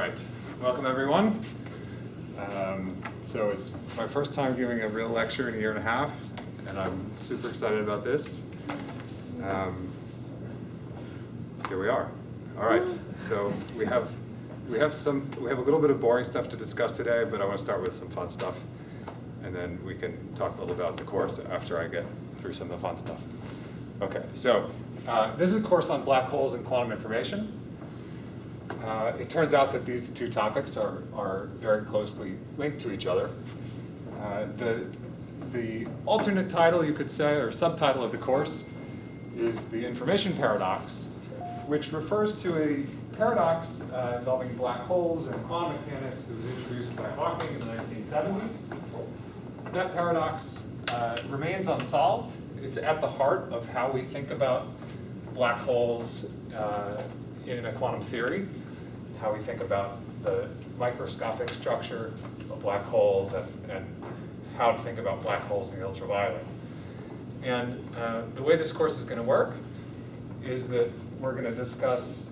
right, welcome everyone. So it's my first time giving a real lecture in a year and a half, and I'm super excited about this. Here we are. All right, so we have a little bit of boring stuff to discuss today, but I want to start with some fun stuff, and then we can talk a little about the course after I get through some of the fun stuff. Okay, so this is a course on black holes and quantum information. It turns out that these two topics are very closely linked to each other. The alternate title, you could say, or subtitle of the course is the information paradox, which refers to a paradox involving black holes and quantum mechanics that was introduced by Hawking in the 1970s. That paradox remains unsolved. It's at the heart of how we think about black holes in a quantum theory, how we think about the microscopic structure of black holes, and how to think about black holes in the ultraviolet. And the way this course is going to work is that we're going to discuss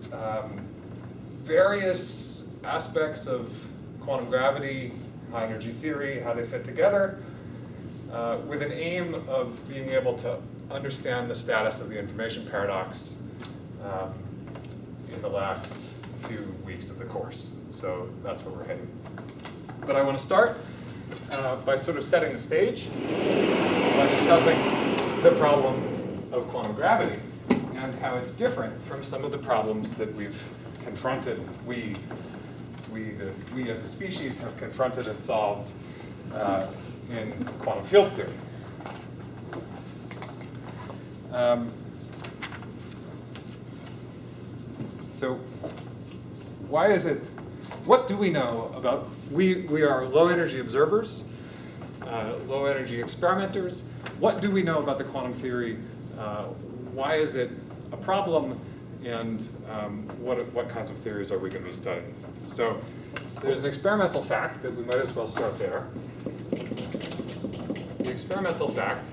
various aspects of quantum gravity, high energy theory, how they fit together, with an aim of being able to understand the status of the information paradox in the last few weeks of the course. So that's where we're heading. But I want to start by sort of setting the stage by discussing the problem of quantum gravity and how it's different from some of the problems that we've confronted, we as a species have confronted and solved in quantum field theory. So why is it, what do we know about, we are low energy observers, low energy experimenters. What do we know about the quantum theory? Why is it a problem? And what kinds of theories are we going to be studying? So there's an experimental fact that we might as well start there. The experimental fact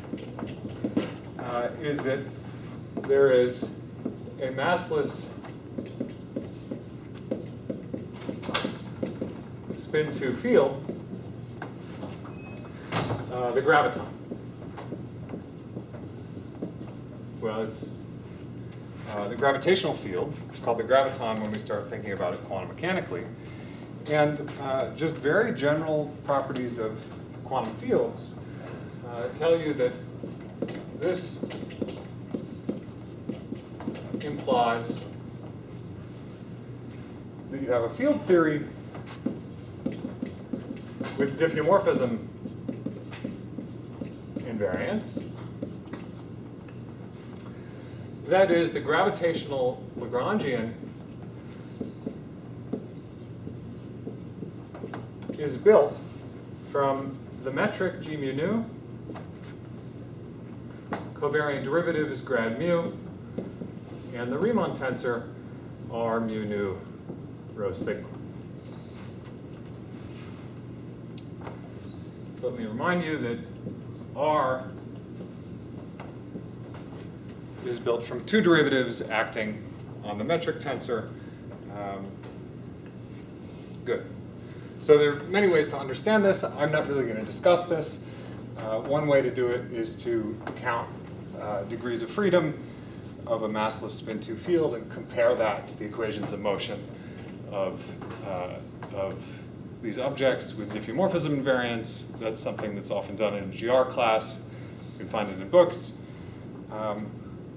is that there is a massless spin-2 field, the graviton. Well, it's the gravitational field. It's called the graviton when we start thinking about it quantum mechanically. And just very general properties of quantum fields tell you that this implies that you have a field theory with diffeomorphism invariance. That is, the gravitational Lagrangian is built from the metric g mu nu, covariant derivative is grad mu, and the Riemann tensor r mu nu rho sigma. Let me remind you that R is built from two derivatives acting on the metric tensor. Good. So there are many ways to understand this. I'm not really going to discuss this. One way to do it is to count degrees of freedom of a massless spin-2 field and compare that to the equations of motion of these objects with diffeomorphism invariance. That's something that's often done in a GR class. You can find it in books.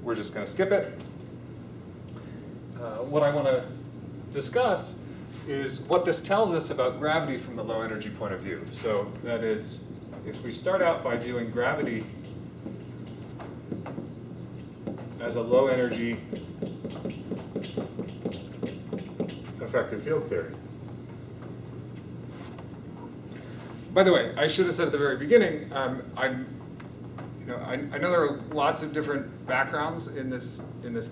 We're just going to skip it. What I want to discuss is what this tells us about gravity from the low energy point of view. So that is, if we start out by viewing gravity as a low energy effective field theory. By the way, I should have said at the very beginning, I know there are lots of different backgrounds in this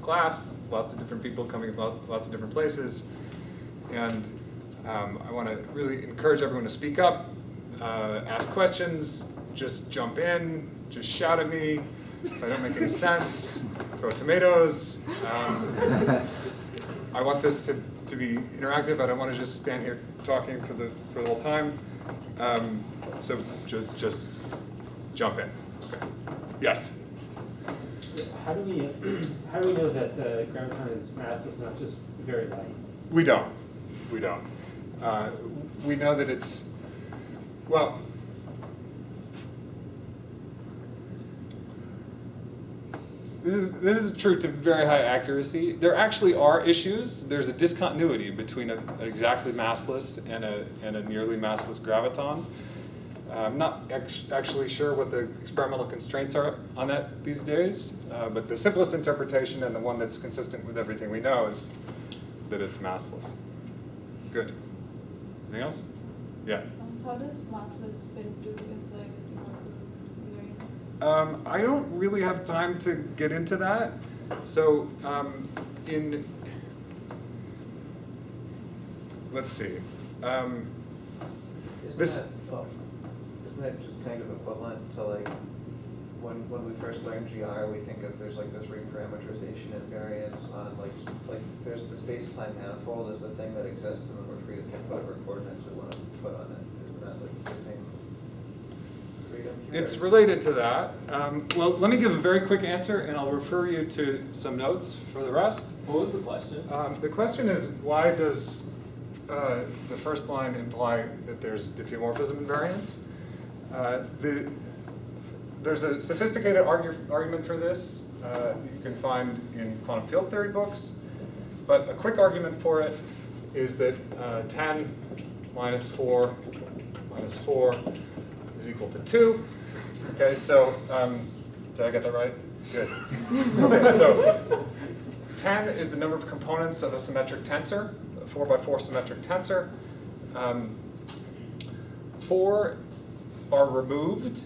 class, lots of different people coming from lots of different places, and I want to really encourage everyone to speak up, ask questions, just jump in, just shout at me if I don't make any sense, throw tomatoes. I want this to be interactive. I don't want to just stand here talking for the whole time. So just jump in. Okay. Yes. How do we know that the graviton is massless, not just very light? We don't. We don't. We know that it's, well, this is true to very high accuracy. There actually are issues. There's a discontinuity between an exactly massless and a nearly massless graviton. I'm not actually sure what the experimental constraints are on that these days, but the simplest interpretation and the one that's consistent with everything we know is that it's massless. Good. Anything else? Yeah. How does massless spin to inflect variance? I don't really have time to get into that. So let's see. Isn't that just kind of equivalent to like when we first learned GR, we think of there's like this reparameterization and variance on like there's the space-time manifold is the thing that exists, and then we're free to pick whatever coordinates we want to put on it. Isn't that like the same freedom here? It's related to that. Well, let me give a very quick answer, and I'll refer you to some notes for the rest. What was the question? The question is, why does the first line imply that there's diffeomorphism invariance? There's a sophisticated argument for this you can find in quantum field theory books, but a quick argument for it is that 10 minus 4 minus 4 is equal to 2. Okay, so did I get that right? Good. Okay, so 10 is the number of components of a symmetric tensor, a 4x4 symmetric tensor. 4 are removed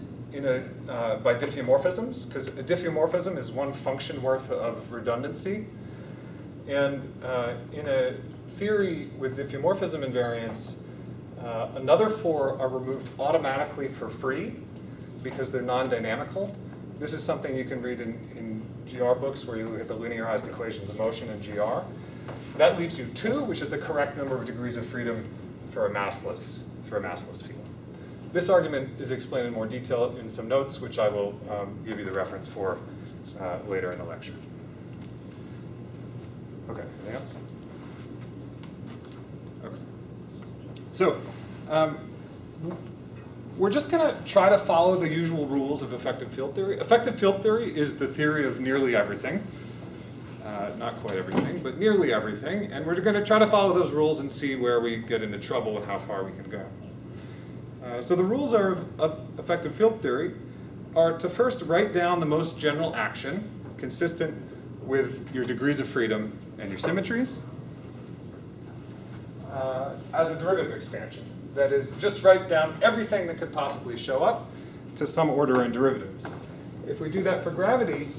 by diffeomorphisms, because a diffeomorphism is one function worth of redundancy. And in a theory with diffeomorphism invariance, another 4 are removed automatically for free because they're non-dynamical. This is something you can read in GR books where you look at the linearized equations of motion in GR. That leaves you 2, which is the correct number of degrees of freedom for a massless field. This argument is explained in more detail in some notes, which I will give you the reference for later in the lecture. Okay, anything else? Okay. So we're just going to try to follow the usual rules of effective field theory. Effective field theory is the theory of nearly everything. Not quite everything, but nearly everything. And we're going to try to follow those rules and see where we get into trouble and how far we can go. So the rules of effective field theory are to first write down the most general action consistent with your degrees of freedom and your symmetries as a derivative expansion. That is, just write down everything that could possibly show up to some order in derivatives. If we do that for gravity,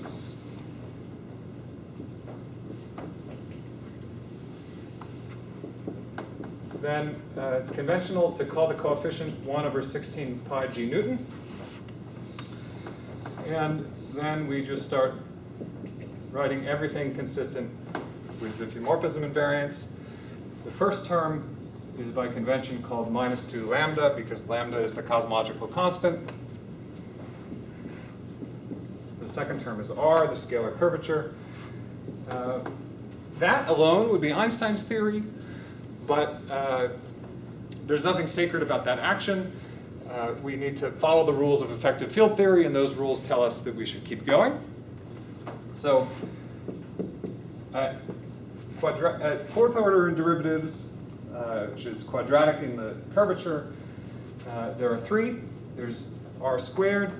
then it's conventional to call the coefficient 1/16 pi g Newton. And then we just start writing everything consistent with diffeomorphism invariance. The first term is by convention called -2 lambda, because lambda is the cosmological constant. The second term is r, the scalar curvature. That alone would be Einstein's theory. But there's nothing sacred about that action. We need to follow the rules of effective field theory, and those rules tell us that we should keep going. So at fourth order in derivatives, which is quadratic in the curvature, there are 3. There's r squared,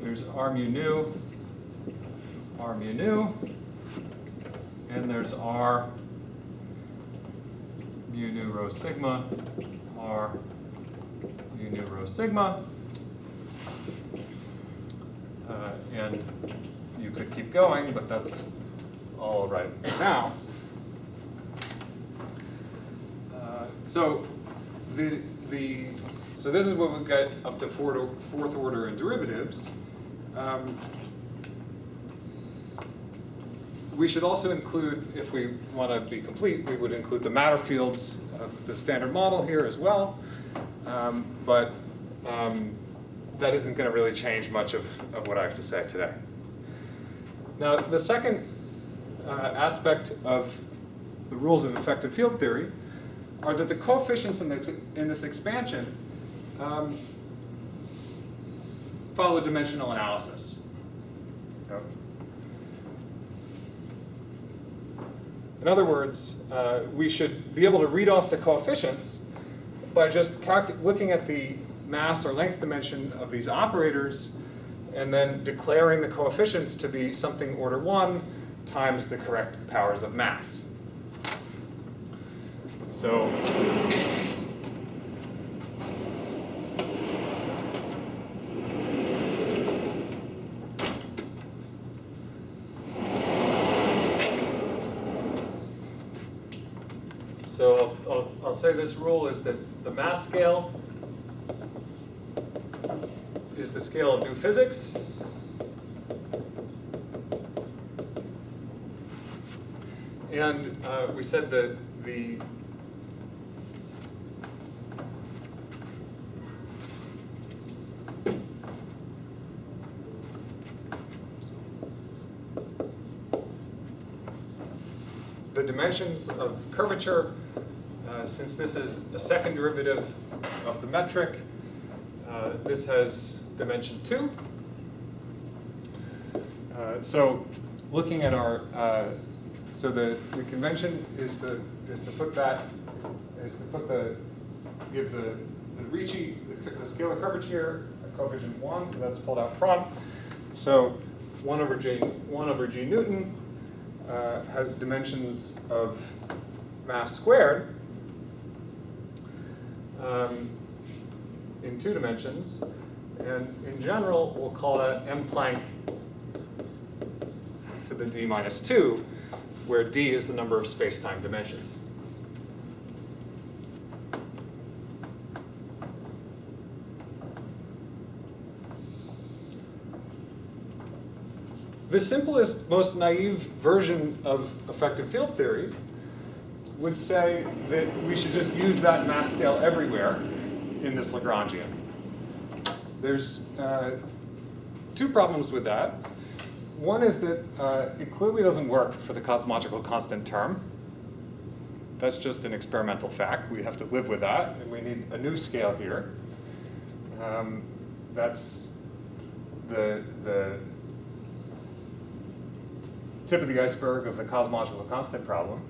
there's r mu nu, and there's r mu nu rho sigma, r mu nu rho sigma. And you could keep going, but that's all right now. So so this is what we've got up to fourth order in derivatives. we should also include, if we want to be complete, we would include the matter fields of the standard model here as well. But that isn't going to really change much of what I have to say today. Now, the second aspect of the rules of effective field theory are that the coefficients in this expansion follow dimensional analysis. Okay. In other words, we should be able to read off the coefficients by just looking at the mass or length dimension of these operators and then declaring the coefficients to be something order 1 times the correct powers of mass. So I'll say this rule is that the mass scale is the scale of new physics. And we said that the dimensions of curvature, since this is a second derivative of the metric, this has dimension 2. So looking at our, so the convention is to give the Ricci, the scalar curvature a coefficient 1, so that's pulled out front. So 1 over G Newton has dimensions of mass squared in 2 dimensions. And in general, we'll call that m Planck to the d minus 2, where d is the number of space-time dimensions. The simplest, most naive version of effective field theory would say that we should just use that mass scale everywhere in this Lagrangian. There's 2 problems with that. One is that it clearly doesn't work for the cosmological constant term. That's just an experimental fact. We have to live with that, and we need a new scale here. That's the tip of the iceberg of the cosmological constant problem.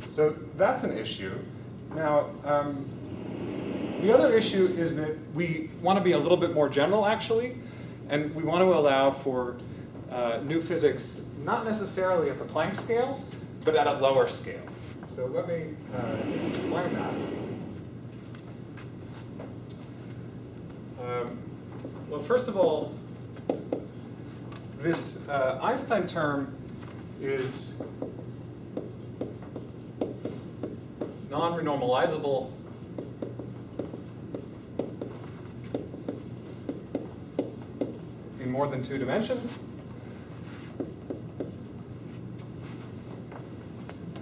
So that's an issue. Now, the other issue is that we want to be a little bit more general, actually, and we want to allow for new physics, not necessarily at the Planck scale, but at a lower scale. So let me explain that. Well, first of all, this Einstein term is non-renormalizable in more than 2 dimensions.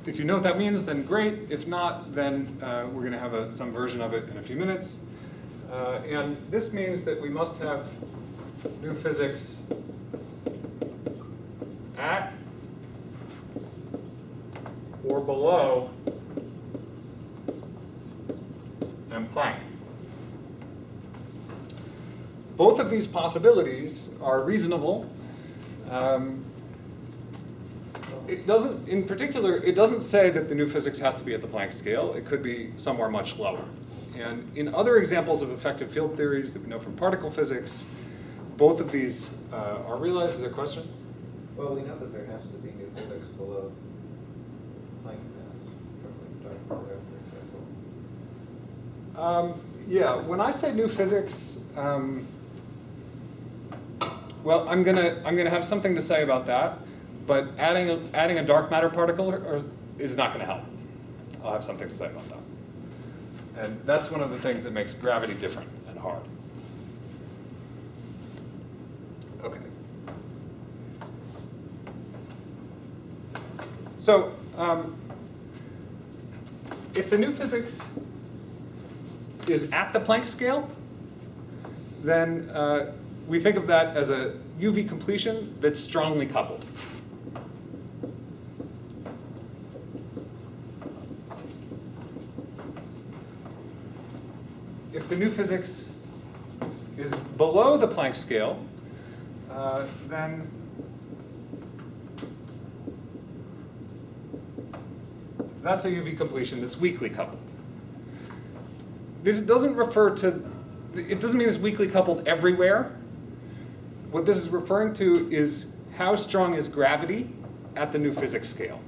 If you know what that means, then great. If not, then we're going to have some version of it in a few minutes. And this means that we must have new physics at or below m Planck. Both of these possibilities are reasonable. It doesn't, in particular, it doesn't say that the new physics has to be at the Planck scale. It could be somewhere much lower. And in other examples of effective field theories that we know from particle physics, both of these are realized. Is there a question? Well, we know that there has to be new physics below Planck mass, from like dark matter, for example. Yeah, when I say new physics, well, I'm gonna have something to say about that, but adding a dark matter particle is not going to help. I'll have something to say about that. And that's one of the things that makes gravity different and hard. Okay. So if the new physics is at the Planck scale, then we think of that as a UV completion that's strongly coupled. If the new physics is below the Planck scale, then that's a UV completion that's weakly coupled. This doesn't refer to, it doesn't mean it's weakly coupled everywhere. What this is referring to is how strong is gravity at the new physics scale.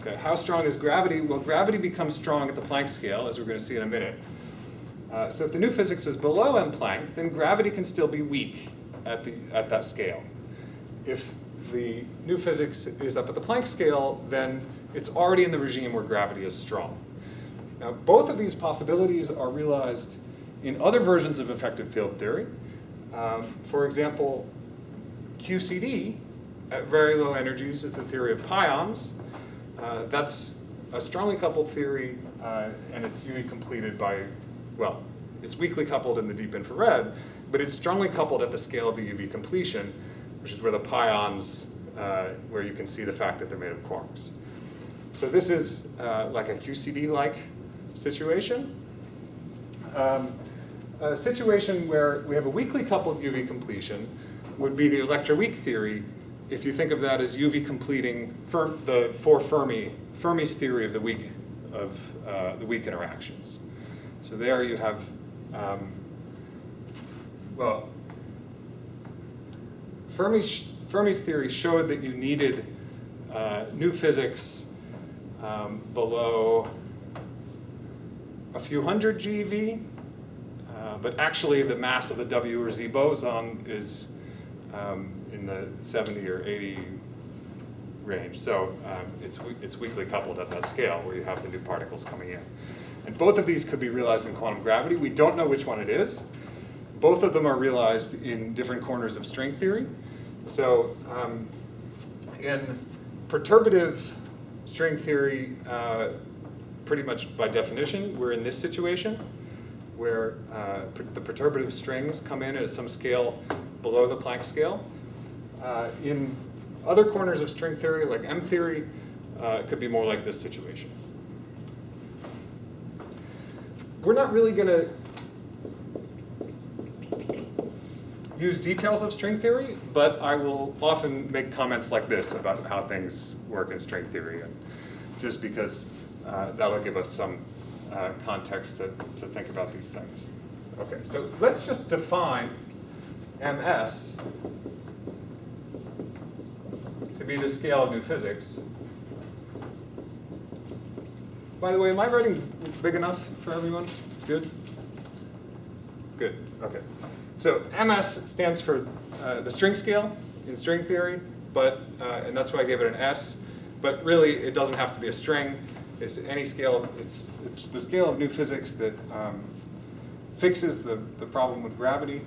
Okay, how strong is gravity? Well, gravity becomes strong at the Planck scale, as we're going to see in a minute. So if the new physics is below m Planck, then gravity can still be weak at that scale. If the new physics is up at the Planck scale, then it's already in the regime where gravity is strong. Now, both of these possibilities are realized in other versions of effective field theory. For example, QCD at very low energies is the theory of pions. That's a strongly coupled theory, and it's UV completed by, well, it's weakly coupled in the deep infrared, but it's strongly coupled at the scale of the UV completion, which is where the pions, where you can see the fact that they're made of quarks. So this is like a QCD-like situation. A situation where we have a weakly coupled UV completion would be the electroweak theory, if you think of that as UV completing the four Fermi's theory of the weak interactions. So there you have, well, Fermi's theory showed that you needed new physics below a few hundred GeV, but actually the mass of the W or Z boson is in the 70 or 80 range. So it's weakly coupled at that scale where you have the new particles coming in. And both of these could be realized in quantum gravity. We don't know which one it is. Both of them are realized in different corners of string theory. So in perturbative string theory, pretty much by definition, we're in this situation where the perturbative strings come in at some scale below the Planck scale. In other corners of string theory, like M theory, it could be more like this situation. We're not really going to use details of string theory, but I will often make comments like this about how things work in string theory, and just because that'll give us some context to think about these things. Okay, so let's just define MS to be the scale of new physics. By the way, am I writing big enough for everyone? It's good? Good, okay. So MS stands for the string scale in string theory, but and that's why I gave it an S. But really, it doesn't have to be a string. It's any scale. It's the scale of new physics that fixes the problem with gravity.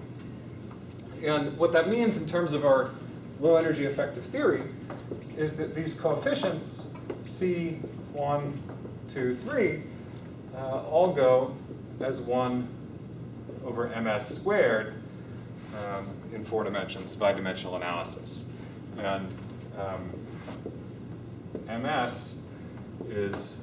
And what that means in terms of our low energy effective theory is that these coefficients, C1, 2, 3, all go as 1 over ms squared in 4 dimensions by dimensional analysis. And ms is,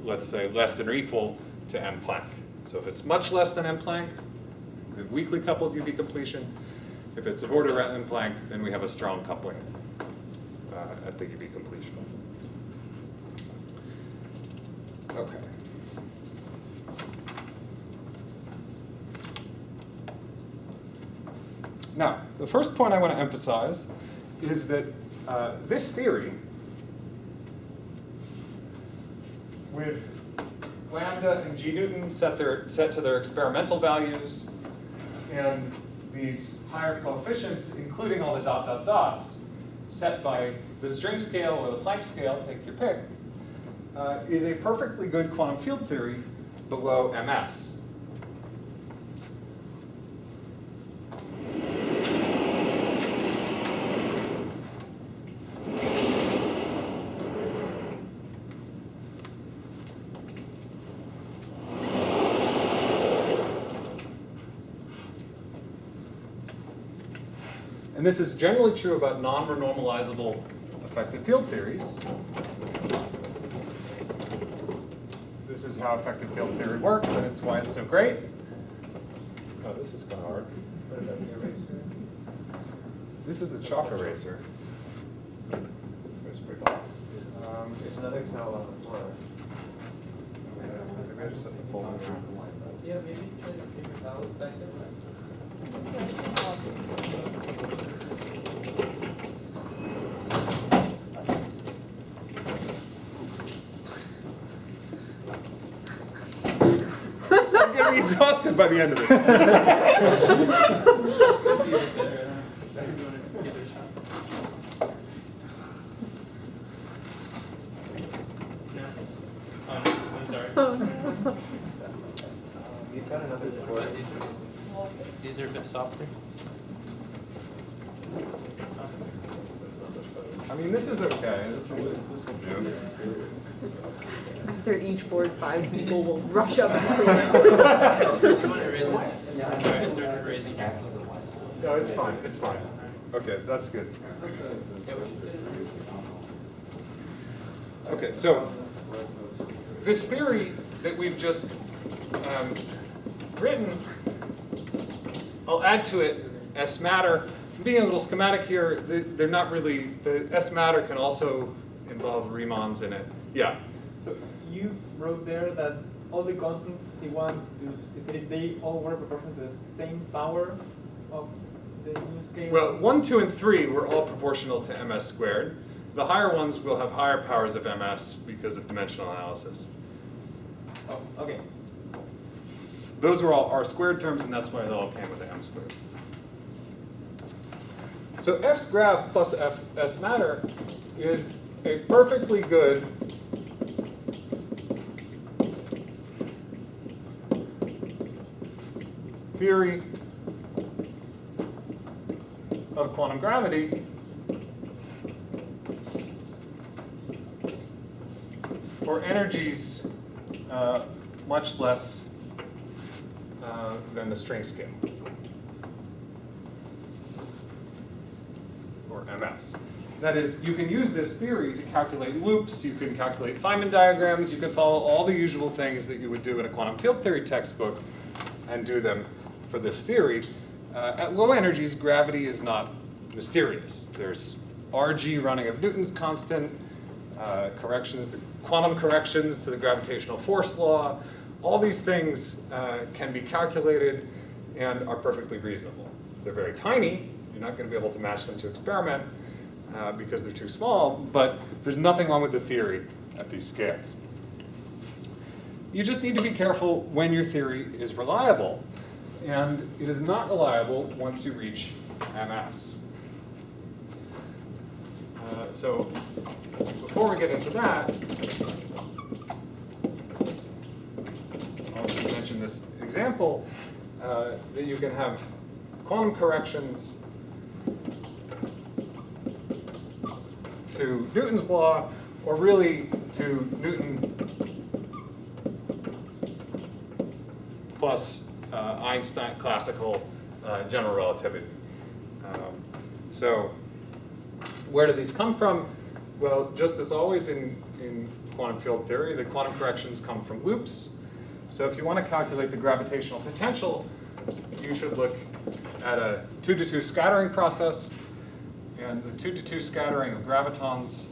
let's say, less than or equal to m Planck. So if it's much less than m Planck, we have weakly coupled UV completion. If it's of order m Planck, then we have a strong coupling at the UV completion. Okay. Now, the first point I want to emphasize is that this theory, with lambda and g Newton set to their experimental values, and these higher coefficients, including all the dots, set by the string scale or the Planck scale, take your pick, is a perfectly good quantum field theory below ms. And this is generally true about non-renormalizable effective field theories. This is how effective field theory works, and it's why it's so great. Oh, this is kind of hard. What about the eraser? This is a chalk eraser. There's another towel on the floor. Maybe I just have to fold it around. Yeah, maybe try to keep your towels back there. I'm getting exhausted by the end of it. Could be a bit better. If you want to give it a shot. No. I'm sorry. You've got another board. These are a bit softer. I mean, this is okay. This will do. After each board, 5 people will rush up and clean it. Do you want to raise it? Yeah. Sorry, I started raising it. No, it's fine. It's fine. Okay, that's good. Okay, so this theory that we've just written, I'll add to it S matter. Being a little schematic here, they're not really, the S matter can also involve Riemanns in it. Yeah. So you wrote there that all the constants C1, C2, C3, they all were proportional to the same power of the new scale? Well, 1, 2, and 3 were all proportional to ms squared. The higher ones will have higher powers of ms because of dimensional analysis. Oh, okay. Those were all R squared terms, and that's why they all came with a m squared. So F's grav plus Fs matter is a perfectly good theory of quantum gravity for energies much less than the string scale, or ms. That is, you can use this theory to calculate loops, you can calculate Feynman diagrams, you can follow all the usual things that you would do in a quantum field theory textbook and do them for this theory. At low energies, gravity is not mysterious. There's RG running of Newton's constant, quantum corrections to the gravitational force law. All these things can be calculated and are perfectly reasonable. They're very tiny. You're not going to be able to match them to experiment because they're too small, but there's nothing wrong with the theory at these scales. You just need to be careful when your theory is reliable, and it is not reliable once you reach ms. So before we get into that, I'll just mention this example that you can have quantum corrections to Newton's law, or really to Newton plus Einstein classical general relativity. So where do these come from? Well, just as always in quantum field theory, the quantum corrections come from loops. So if you want to calculate the gravitational potential, you should look at a 2-to-2 scattering process, and the 2-to-2 scattering of gravitons.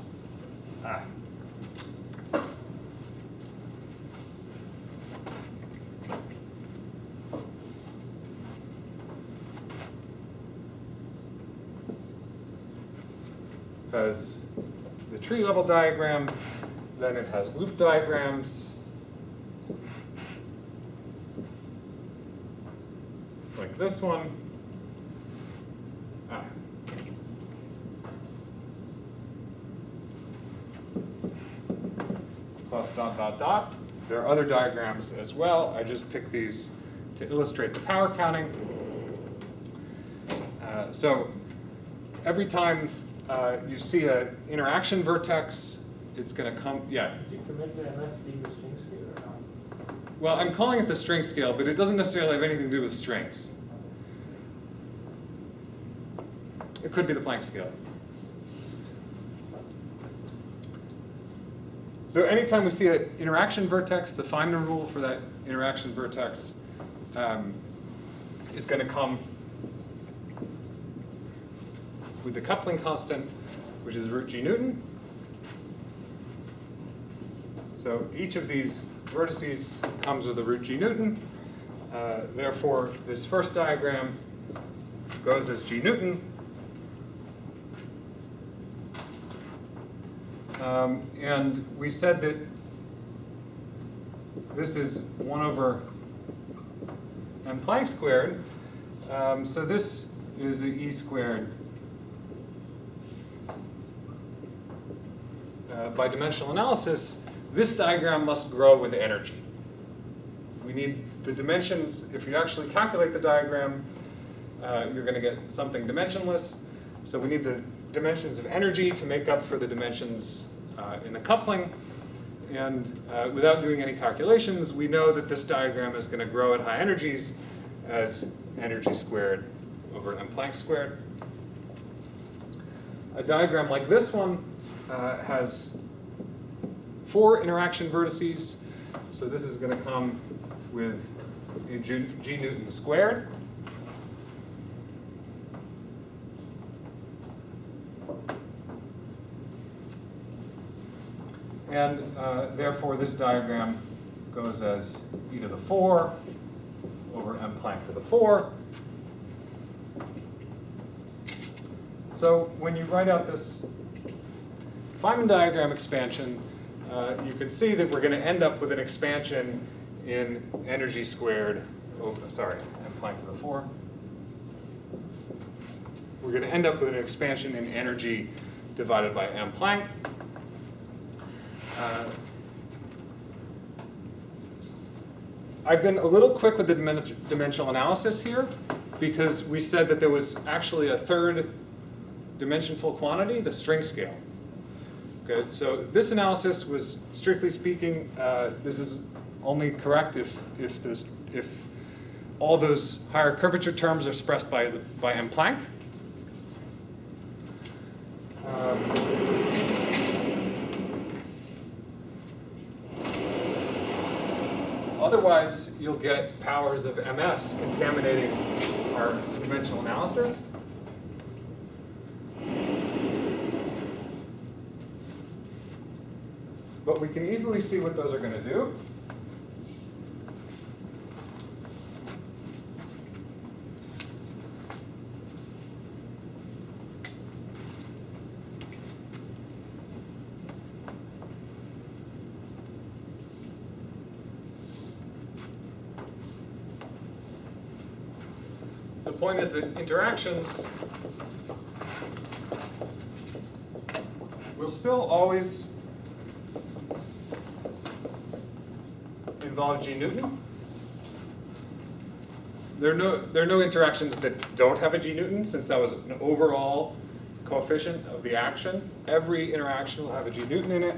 Has the tree level diagram, then it has loop diagrams, like this one. Plus dot, dot, dot. There are other diagrams as well. I just picked these to illustrate the power counting. So every time you see an interaction vertex, it's going to come, yeah. Did you commit to MS being the string scale or not? Well, I'm calling it the string scale, but it doesn't necessarily have anything to do with strings. it could be the Planck scale. So anytime we see an interaction vertex, the Feynman rule for that interaction vertex is going to come with the coupling constant, which is root g Newton. So each of these vertices comes with a root g Newton. Therefore, this first diagram goes as g Newton. And we said that this is 1 over m Planck squared. So this is a e squared by dimensional analysis. This diagram must grow with energy. We need the dimensions. If you actually calculate the diagram, you're going to get something dimensionless. So we need the dimensions of energy to make up for the dimensions in the coupling. And without doing any calculations, we know that this diagram is going to grow at high energies as energy squared over m Planck squared. A diagram like this one has 4 interaction vertices. So this is going to come with a g Newton squared. And therefore, this diagram goes as e to the 4 over m Planck to the 4. So when you write out this Feynman diagram expansion, you can see that we're going to end up with an expansion in energy squared, m Planck to the 4. We're going to end up with an expansion in energy divided by m Planck. I've been a little quick with the dimensional analysis here because we said that there was actually a third dimensionful quantity, the string scale. Okay, so this analysis was, strictly speaking, this is only correct if all those higher curvature terms are expressed by m Planck. Otherwise, you'll get powers of ms contaminating our dimensional analysis. But we can easily see what those are going to do. The point is that interactions will still always involve g Newton. There are no interactions that don't have a g Newton, since that was an overall coefficient of the action. Every interaction will have a g Newton in it.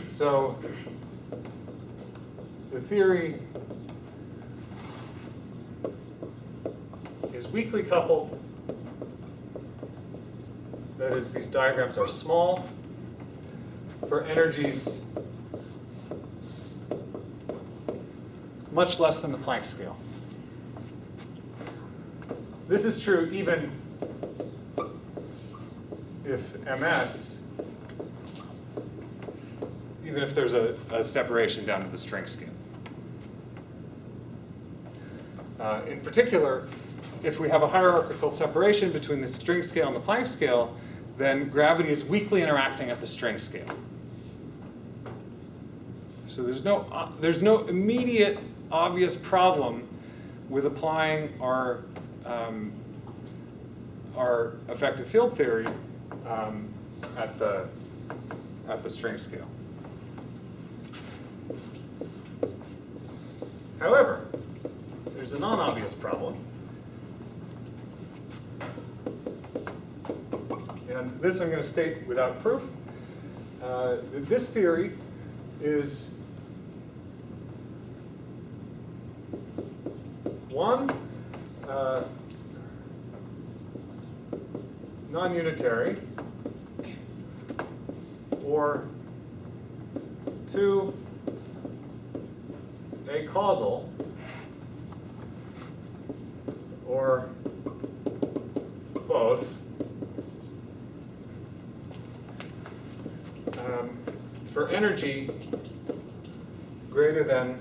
So the theory is weakly coupled. That is, these diagrams are small for energies much less than the Planck scale. This is true even if ms, even if there's a separation down to the string scale. In particular, if we have a hierarchical separation between the string scale and the Planck scale, then gravity is weakly interacting at the string scale. So there's no immediate obvious problem with applying our effective field theory at the string scale. However, there's a non-obvious problem. And this I'm going to state without proof. This theory is one non-unitary, or 2, acausal, or both, for energy greater than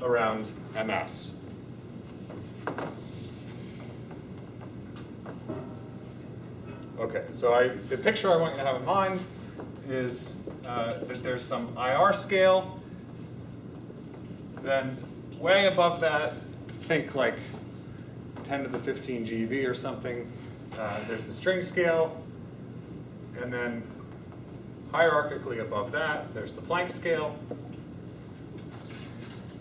around ms. Okay, so the picture I want you to have in mind is that there's some IR scale, then way above that, think like 10 to the 15 GeV or something. There's the string scale, and then hierarchically above that, there's the Planck scale.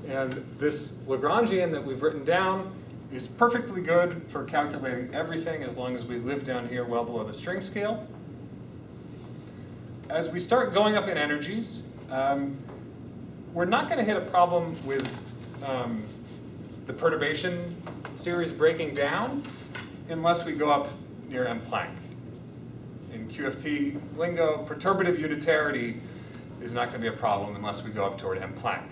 And this Lagrangian that we've written down is perfectly good for calculating everything as long as we live down here well below the string scale. As we start going up in energies, we're not going to hit a problem with the perturbation series breaking down unless we go up near M Planck. In QFT lingo, perturbative unitarity is not going to be a problem unless we go up toward M Planck.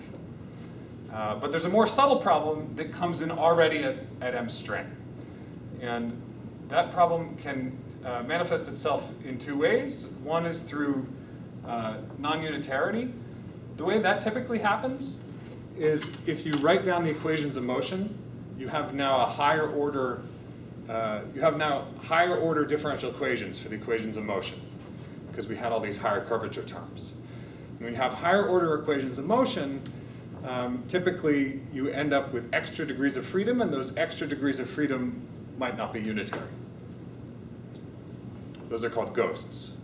But there's a more subtle problem that comes in already at M string. And that problem can manifest itself in 2 ways. One is through non-unitarity. The way that typically happens is if you write down the equations of motion, you have now a higher order differential equations for the equations of motion, because we had all these higher curvature terms. When you have higher order equations of motion, typically you end up with extra degrees of freedom, and those extra degrees of freedom might not be unitary. Those are called ghosts.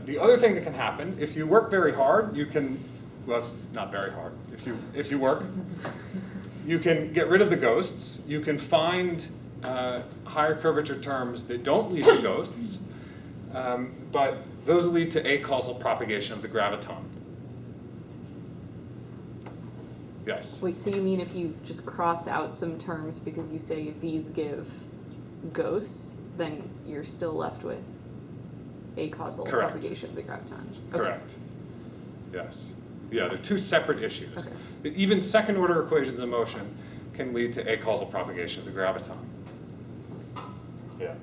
The other thing that can happen, if you work very hard, you can, well, not very hard, if you work, you can get rid of the ghosts. You can find higher curvature terms that don't lead to ghosts, but those lead to acausal propagation of the graviton. Yes? Wait, so you mean if you just cross out some terms because you say these give ghosts, then you're still left with acausal Correct. propagation of the graviton? Okay. Correct. Yes. Yeah, they're 2 separate issues. Okay. Even second order equations of motion can lead to acausal propagation of the graviton. Yeah.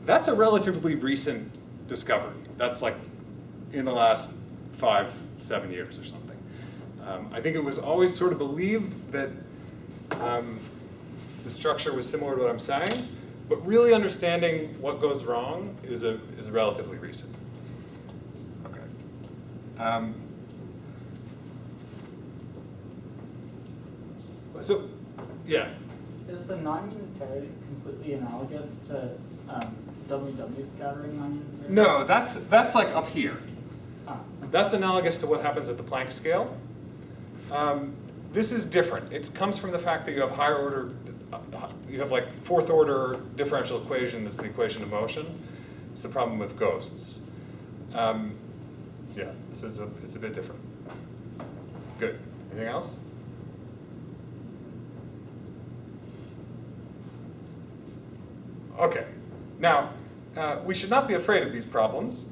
That's a relatively recent discovery. That's like in the last 5-7 years or something. I think it was always sort of believed that the structure was similar to what I'm saying, but really understanding what goes wrong is relatively recent. Okay. So, yeah. Is the non-unitary completely analogous to WW scattering non-unitary? No, that's like up here. Ah. That's analogous to what happens at the Planck scale. This is different. It comes from the fact that you have higher order, you have like 4th order differential equation as the equation of motion. It's the problem with ghosts. Yeah, so it's a bit different. Good. Anything else? Okay. Now, we should not be afraid of these problems.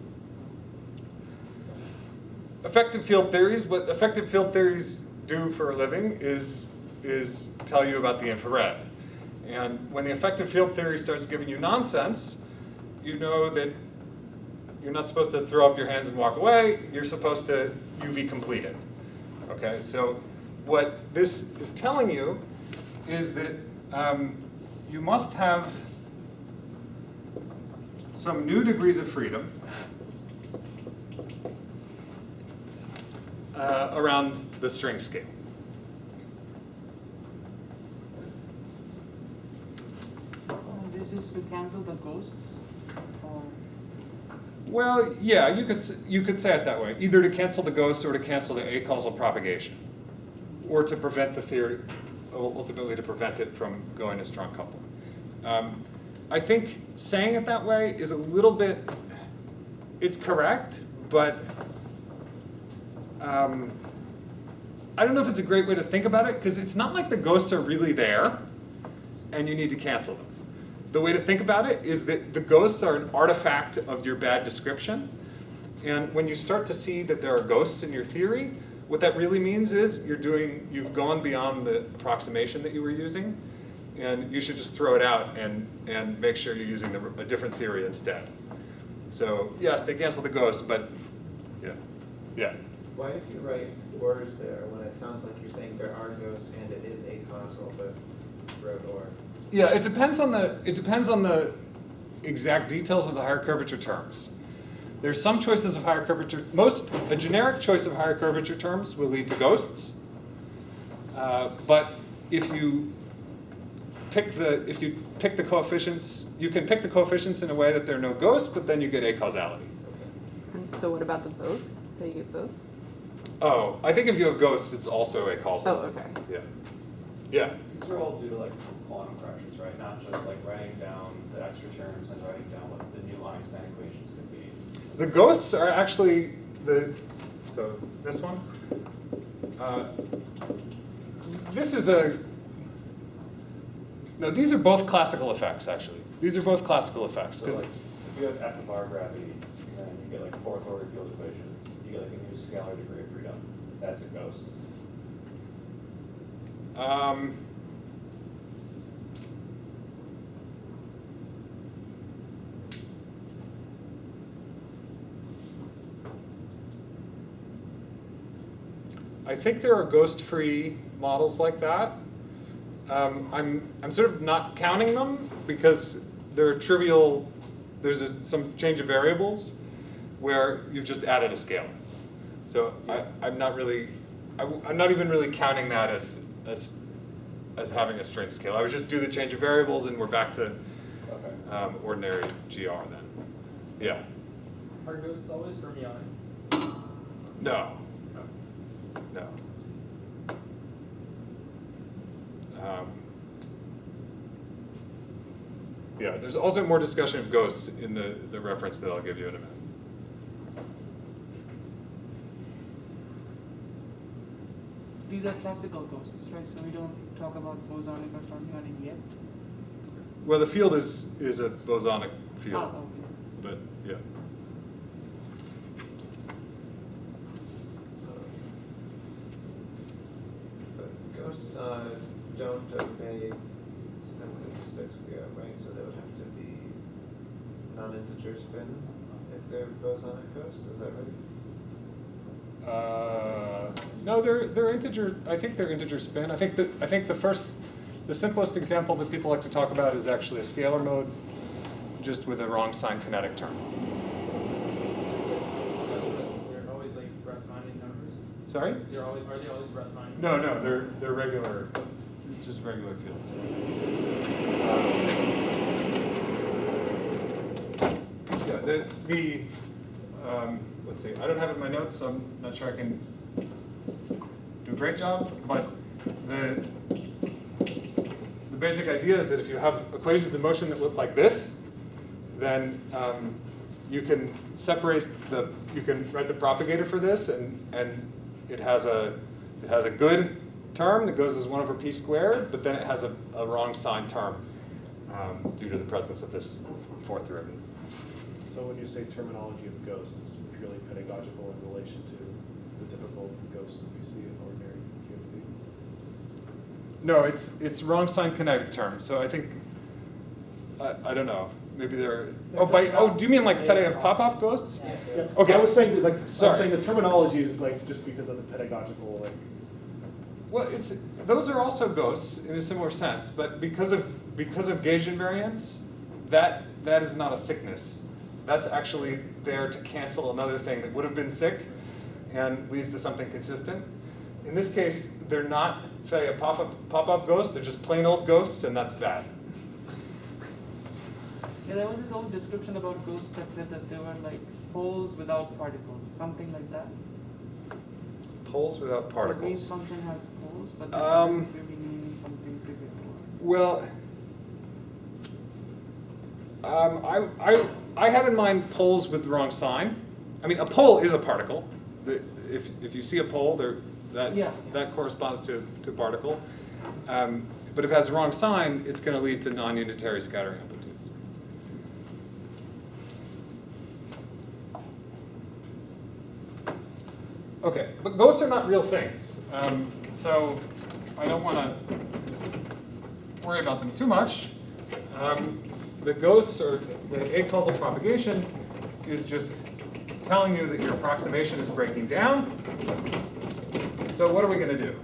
Effective field theories, what effective field theories do for a living is tell you about the infrared. And when the effective field theory starts giving you nonsense, you know that you're not supposed to throw up your hands and walk away. You're supposed to UV complete it. Okay, so what this is telling you is that you must have some new degrees of freedom around the string scale. This is to cancel the ghosts? Or Well, yeah, you could say it that way, either to cancel the ghosts or to cancel the acausal propagation, or to prevent the theory, ultimately to prevent it from going to strong coupling. I think saying it that way is a little bit, it's correct, but I don't know if it's a great way to think about it, because it's not like the ghosts are really there and you need to cancel them. The way to think about it is that the ghosts are an artifact of your bad description. And when you start to see that there are ghosts in your theory, what that really means is you've gone beyond the approximation that you were using, and you should just throw it out and make sure you're using a different theory instead. So yes, they cancel the ghosts, but yeah. Why if you write words there when it sounds like you're saying there are ghosts and it is acausal, but wrote or? Yeah, it depends on the exact details of the higher curvature terms. There's some choices of higher curvature. A generic choice of higher curvature terms will lead to ghosts. But if you pick the coefficients, you can pick the coefficients in a way that there are no ghosts, but then you get acausality. And so what about the both? Do you get both? Oh, I think if you have ghosts, it's also acausal. Oh, okay. Yeah. These are all due to like quantum corrections, right? Not just like writing down the extra terms and writing down what the new Einstein equations could be. The ghosts are actually so this one. No, these are both classical effects, actually. These are both classical effects. So like, if you have F of R gravity, then you get like fourth order field equations. You get like a new scalar degree of freedom. That's a ghost. I think there are ghost-free models like that. I'm sort of not counting them because they're trivial. There's some change of variables where you've just added a scalar. So I'm not even really counting that as having a string scale. I would just do the change of variables and we're back to ordinary GR then. Yeah. Are ghosts always fermionic? No. No. Yeah, there's also more discussion of ghosts in the reference that I'll give you in a minute. These are classical ghosts, right? So we don't talk about bosonic or fermionic yet. Well, the field is a bosonic field, Ah, okay. but yeah. But ghosts don't obey statistics theorem, right? So they would have to be non-integer spin if they're bosonic ghosts. Is that right? No, they're integer. I think they're integer spin. I think the simplest example that people like to talk about is actually a scalar mode, just with a wrong sign kinetic term. They're always like Riemannian numbers? Sorry? Are they always Riemannian? No, they're regular, just regular fields. Let's see. I don't have it in my notes, so I'm not sure I can do a great job. But the basic idea is that if you have equations of motion that look like this, then you can you can write the propagator for this, and it has a good term that goes as 1 over p squared, but then it has a wrong sign term due to the presence of this fourth derivative. So when you say terminology of ghosts, it's purely pedagogical in relation to the typical ghosts that we see in ordinary QFT? No, it's wrong sign kinetic term. So I think I don't know. Maybe they're do you mean like Fedorov-Popov ghosts? Yeah. Okay. I was saying that, Sorry. I'm saying the terminology is like just because of the pedagogical Well, those are also ghosts in a similar sense, but because of gauge invariance, that is not a sickness. That's actually there to cancel another thing that would have been sick and leads to something consistent. In this case, they're not Fedorov-Popov ghosts, they're just plain old ghosts, and that's bad. Yeah, there was this old description about ghosts that said that they were like poles without particles, something like that. Poles without So a wave particles. function has poles, but that doesn't really mean something physical. Well, I had in mind poles with the wrong sign. I mean, a pole is a particle. If you see a pole, That, Yeah. that corresponds to particle. But if it has the wrong sign, it's going to lead to non-unitary scattering amplitudes. Okay, but ghosts are not real things. So I don't want to worry about them too much. The ghosts, or the acausal propagation, is just telling you that your approximation is breaking down. So what are we going to do?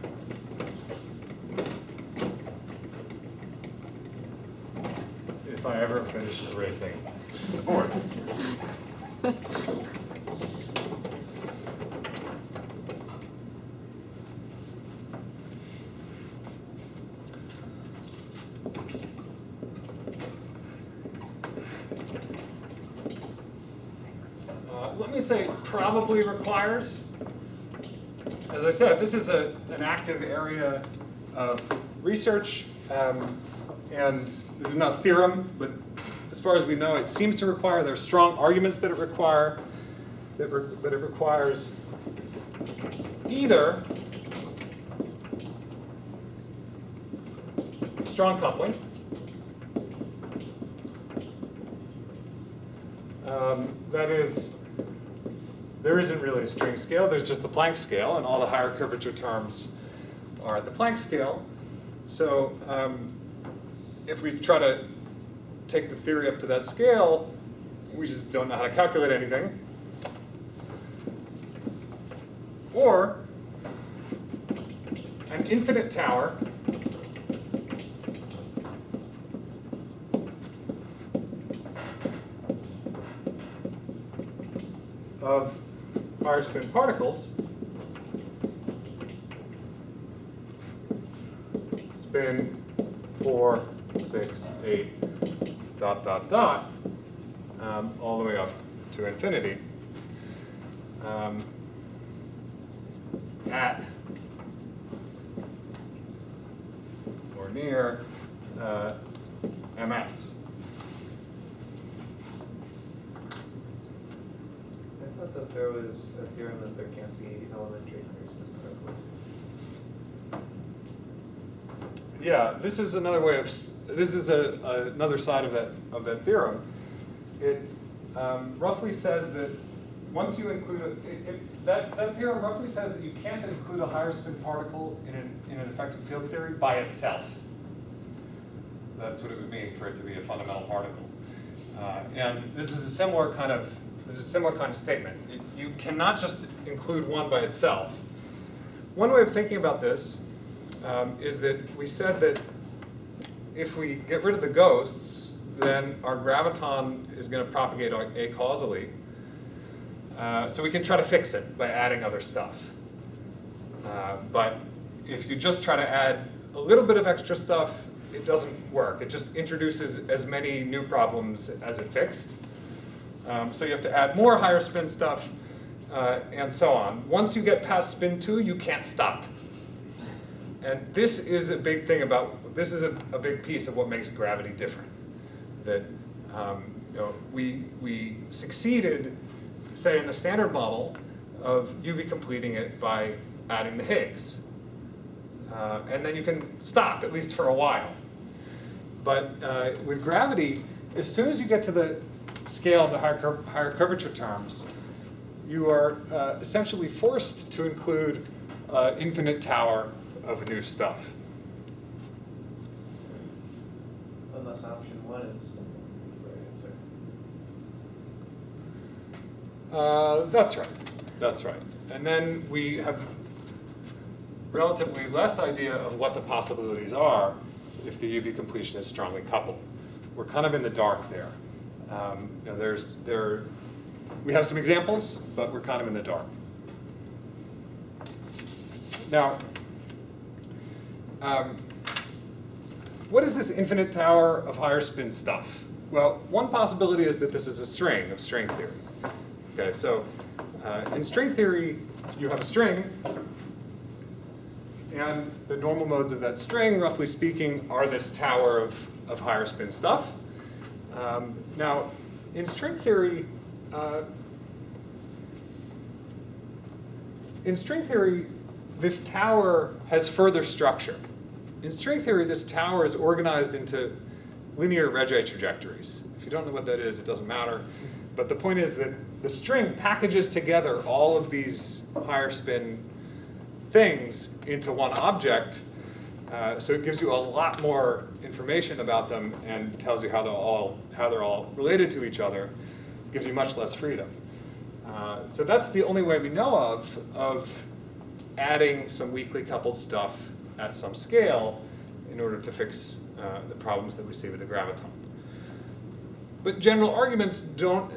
If I ever finish erasing the board. Let me say probably requires. As I said, this is an active area of research, and this is not a theorem, but as far as we know, it seems to require. There are strong arguments that it requires either strong coupling, that is, there isn't really a string scale, there's just the Planck scale, and all the higher curvature terms are at the Planck scale. So if we try to take the theory up to that scale, we just don't know how to calculate anything. Or an infinite tower of higher spin particles, spin 4, 6, 8, dot, dot, dot, all the way up to infinity, at or near MS. I thought that there was a theorem that there can't be elementary higher spin particles. Yeah, this is another way of, this is another side of that theorem. It roughly says that once you include, that theorem roughly says that you can't include a higher spin particle in an effective field theory by itself. That's what it would mean for it to be a fundamental particle. And this is a similar kind of statement. You cannot just include one by itself. One way of thinking about this is that we said that if we get rid of the ghosts, then our graviton is going to propagate acausally. So we can try to fix it by adding other stuff. But if you just try to add a little bit of extra stuff, it doesn't work. It just introduces as many new problems as it fixed. So you have to add more higher spin stuff, and so on. Once you get past spin 2, you can't stop. And this is a big thing about, this is a big piece of what makes gravity different. That we succeeded, say, in the standard model of UV completing it by adding the Higgs. And then you can stop, at least for a while. But with gravity, as soon as you get to the scale of the higher curvature terms, you are essentially forced to include infinite tower of new stuff. Unless option 1 is the right answer. That's right. That's right. And then we have relatively less idea of what the possibilities are if the UV completion is strongly coupled. We're kind of in the dark there. We have some examples, but we're kind of in the dark. Now, what is this infinite tower of higher spin stuff? Well, one possibility is that this is a string of string theory. Okay, so in string theory, you have a string, and the normal modes of that string, roughly speaking, are this tower of higher spin stuff. Now, in string theory, this tower has further structure. In string theory, this tower is organized into linear Regge trajectories. If you don't know what that is, it doesn't matter. But the point is that the string packages together all of these higher spin things into one object. So it gives you a lot more information about them and tells you how they're all related to each other. It gives you much less freedom. So that's the only way we know of adding some weakly coupled stuff at some scale in order to fix the problems that we see with the graviton. But general arguments don't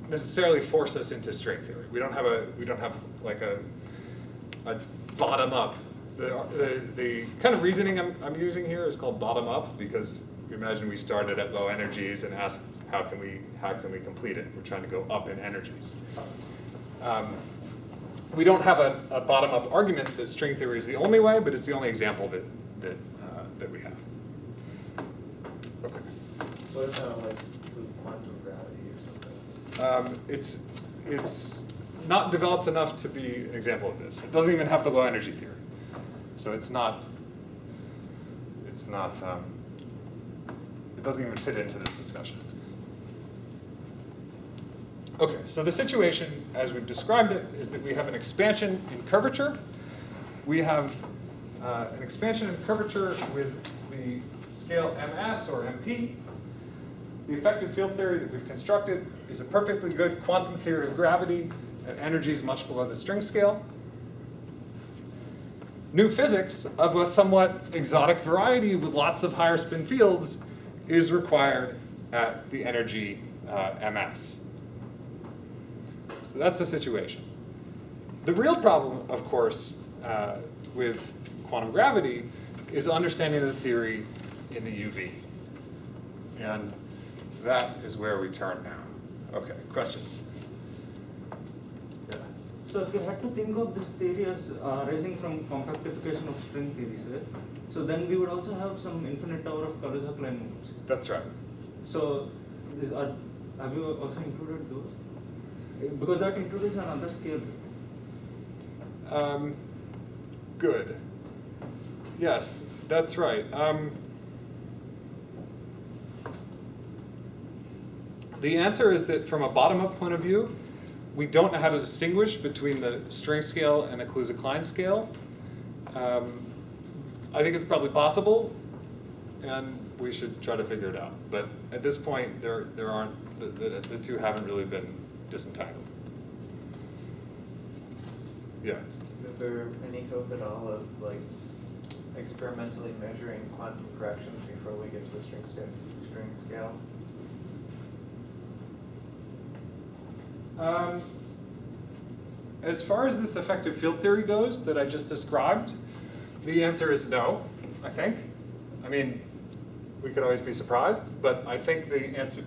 necessarily force us into string theory. We don't have like a bottom up. The kind of reasoning I'm using here is called bottom up because you imagine we started at low energies and asked how can we complete it? We're trying to go up in energies. We don't have a bottom up argument that string theory is the only way, but it's the only example that we have. Okay. What about like with quantum gravity or something? It's not developed enough to be an example of this. It doesn't even have the low energy theory. So it doesn't even fit into this discussion. Okay, so the situation as we've described it is that we have an expansion in curvature. We have an expansion in curvature with the scale ms or mp. The effective field theory that we've constructed is a perfectly good quantum theory of gravity at energies much below the string scale. New physics of a somewhat exotic variety with lots of higher spin fields is required at the energy ms. So that's the situation. The real problem, of course, with quantum gravity is understanding the theory in the UV. And that is where we turn now. Okay, questions? Yeah. So if we had to think of this theory as arising from compactification of string theories, right? So then we would also have some infinite tower of Karuza-Klein modes. That's right. So have you also included those? Because that introduces another scale. Good. Yes, that's right. The answer is that from a bottom-up point of view, we don't know how to distinguish between the string scale and the Kaluza-Klein scale. I think it's probably possible, and we should try to figure it out. But at this point, there aren't the two haven't really been disentangled. Yeah. Is there any hope at all of like experimentally measuring quantum corrections before we get to the string scale? As far as this effective field theory goes that I just described, the answer is no, I think. I mean, we could always be surprised, but I think the answer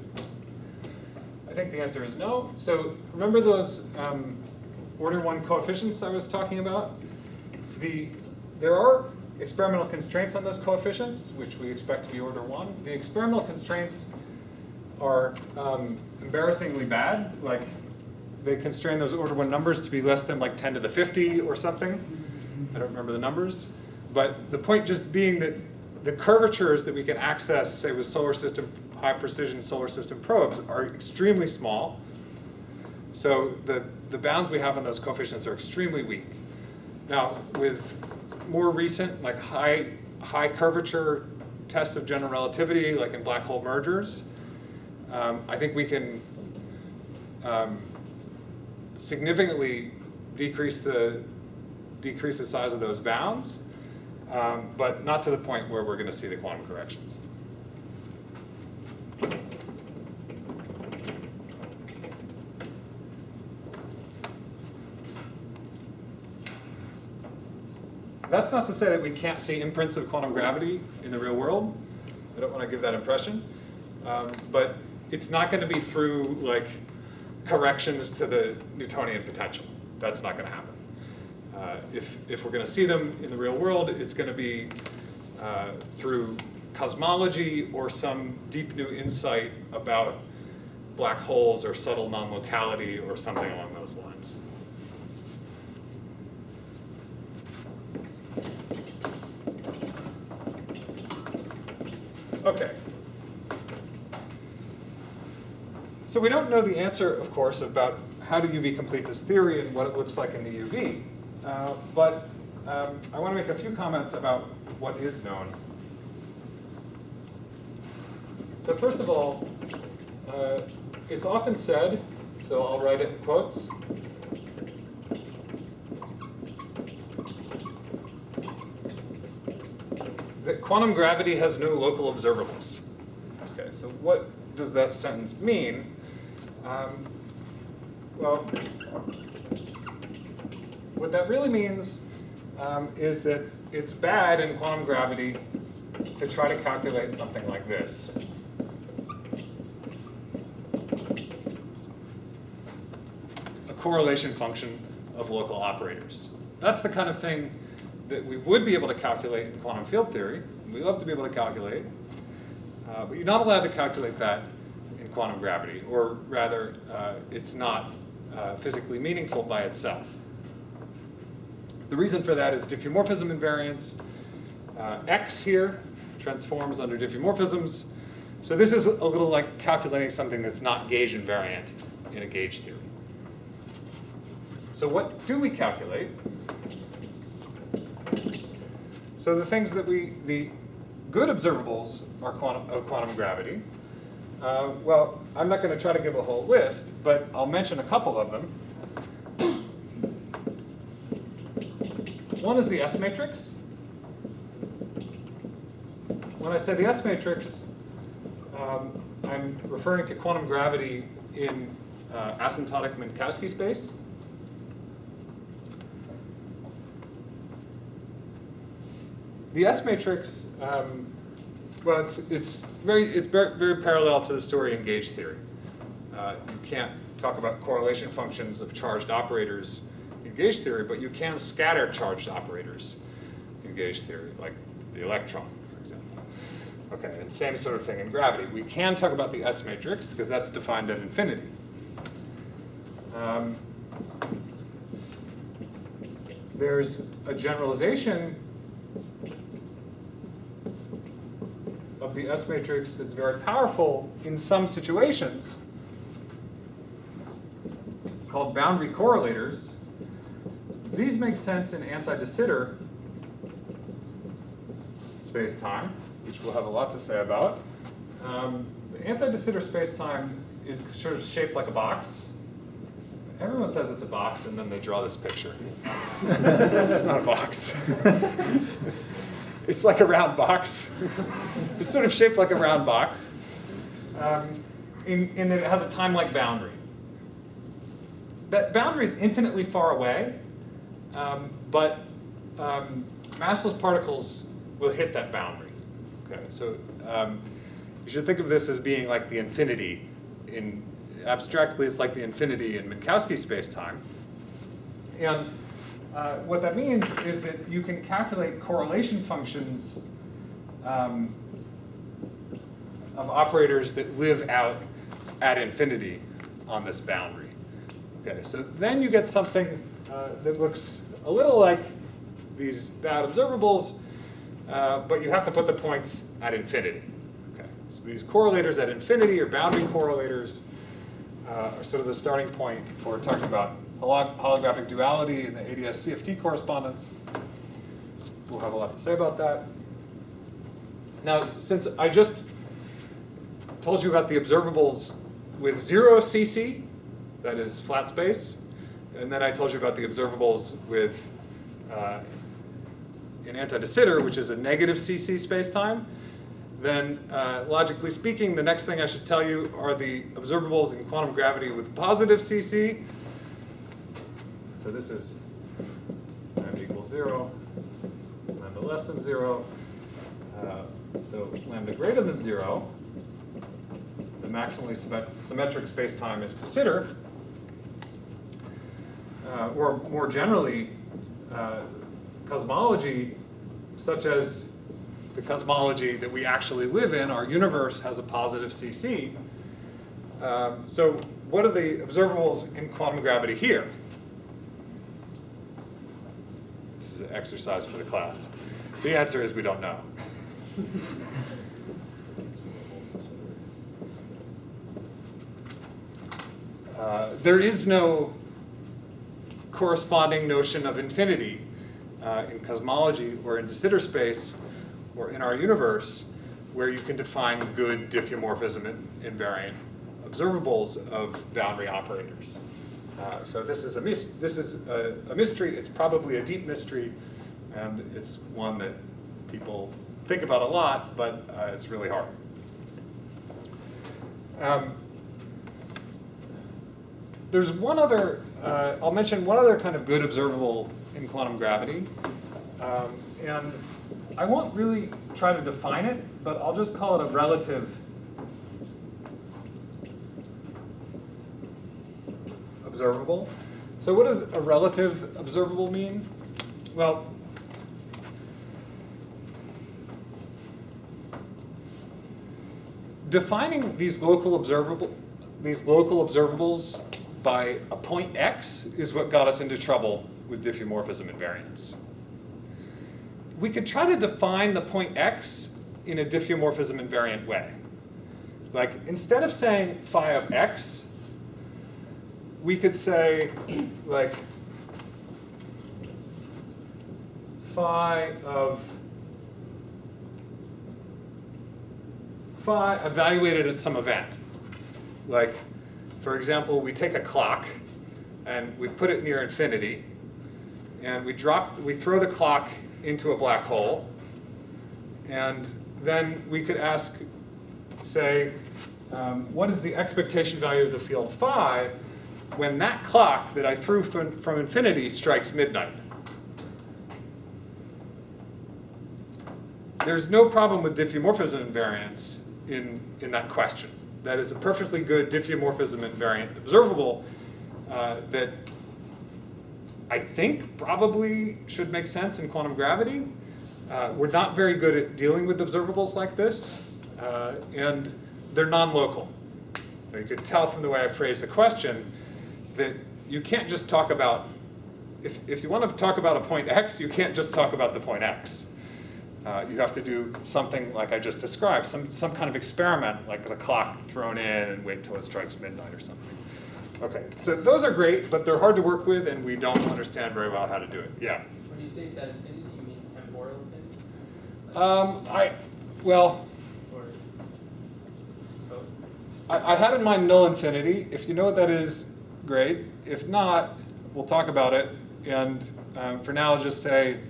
is no. So remember those order 1 coefficients I was talking about? There are experimental constraints on those coefficients, which we expect to be order 1. The experimental constraints are embarrassingly bad. Like, they constrain those order 1 numbers to be less than like 10 to the 50 or something. I don't remember the numbers. But the point just being that the curvatures that we can access, say with solar system, high precision solar system probes are extremely small. So the bounds we have on those coefficients are extremely weak. Now, with more recent, like high curvature tests of general relativity, like in black hole mergers, I think we can significantly decrease the size of those bounds, but not to the point where we're going to see the quantum corrections. That's not to say that we can't see imprints of quantum gravity in the real world. I don't want to give that impression. But it's not going to be through like corrections to the Newtonian potential. That's not going to happen. If we're going to see them in the real world, it's going to be through cosmology or some deep new insight about black holes or subtle non-locality or something along those lines. Okay. So we don't know the answer, of course, about how do UV complete this theory and what it looks like in the UV. But I want to make a few comments about what is known. So first of all, it's often said, so I'll write it in quotes, that quantum gravity has no local observables. Okay, so what does that sentence mean? Well, what that really means is that it's bad in quantum gravity to try to calculate something like this. A correlation function of local operators. That's the kind of thing that we would be able to calculate in quantum field theory. We love to be able to calculate. But you're not allowed to calculate that in quantum gravity, or rather, it's not physically meaningful by itself. The reason for that is diffeomorphism invariance. X here transforms under diffeomorphisms. So this is a little like calculating something that's not gauge invariant in a gauge theory. So what do we calculate? So the things that the good observables are quantum gravity. Well, I'm not going to try to give a whole list, but I'll mention a couple of them. One is the S matrix. When I say the S matrix, I'm referring to quantum gravity in asymptotic Minkowski space. The S matrix, well, it's very parallel to the story in gauge theory. You can't talk about correlation functions of charged operators in gauge theory, but you can scatter charged operators in gauge theory, like the electron, for example. Okay, and same sort of thing in gravity. We can talk about the S matrix because that's defined at infinity. There's a generalization of the S matrix that's very powerful in some situations called boundary correlators. These make sense in anti-de Sitter space-time, which we'll have a lot to say about. The anti-de Sitter space-time is sort of shaped like a box. Everyone says it's a box, and then they draw this picture. It's not a box. It's like a round box. It's sort of shaped like a round box. In that it has a time-like boundary. That boundary is infinitely far away, but massless particles will hit that boundary. Okay, so you should think of this as being like the infinity. Abstractly, it's like the infinity in Minkowski space-time. And what that means is that you can calculate correlation functions of operators that live out at infinity on this boundary. Okay, so then you get something that looks a little like these bad observables, but you have to put the points at infinity. Okay, so these correlators at infinity, or boundary correlators, are sort of the starting point for talking about holographic duality in the ADS-CFT correspondence. We'll have a lot to say about that. Now, since I just told you about the observables with 0 CC, that is flat space, and then I told you about the observables with in anti-de Sitter, which is a negative CC space-time, then logically speaking, the next thing I should tell you are the observables in quantum gravity with positive CC. So this is lambda equals 0, lambda less than 0. So lambda greater than 0, the maximally symmetric space-time is de Sitter. Or more generally, cosmology, such as the cosmology that we actually live in, our universe has a positive CC. So what are the observables in quantum gravity here? This is an exercise for the class. The answer is we don't know. There is no corresponding notion of infinity in cosmology or in de Sitter space or in our universe where you can define good diffeomorphism invariant observables of boundary operators. So this is a mystery. It's probably a deep mystery, and it's one that people think about a lot, but it's really hard. There's one other, I'll mention one other kind of good observable in quantum gravity. And I won't really try to define it, but I'll just call it a relative observable. So what does a relative observable mean? Well, defining these local observables by a point x is what got us into trouble with diffeomorphism invariance. We could try to define the point x in a diffeomorphism invariant way. Like, instead of saying phi of x, we could say, like, phi evaluated at some event. Like, for example, we take a clock and we put it near infinity, and we throw the clock into a black hole, and then we could ask, say, what is the expectation value of the field phi when that clock that I threw from infinity strikes midnight? There's no problem with diffeomorphism invariance in that question. That is a perfectly good diffeomorphism invariant observable that I think probably should make sense in quantum gravity. We're not very good at dealing with observables like this, and they're non-local. You could tell from the way I phrased the question that you can't just talk about, if you want to talk about a point x, you can't just talk about the point x. You have to do something like I just described, some kind of experiment, like the clock thrown in and wait till it strikes midnight or something. Okay, so those are great, but they're hard to work with, and we don't understand very well how to do it. Yeah? When you say it's at infinity, you mean temporal infinity? I had in mind null infinity. If you know what that is, great. If not, we'll talk about it. And for now, I'll just say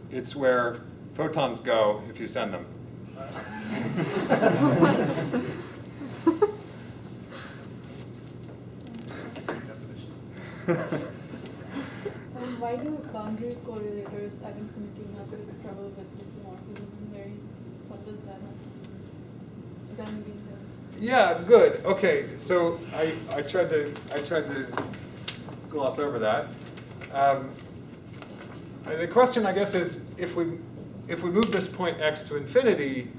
it's where photons go if you send them. And why do boundary correlators at infinity have a bit of trouble with diffeomorphism invariance? What does that have? That means Yeah, good. Okay, so I tried to gloss over that. The question, I guess, is if we move this point x to infinity,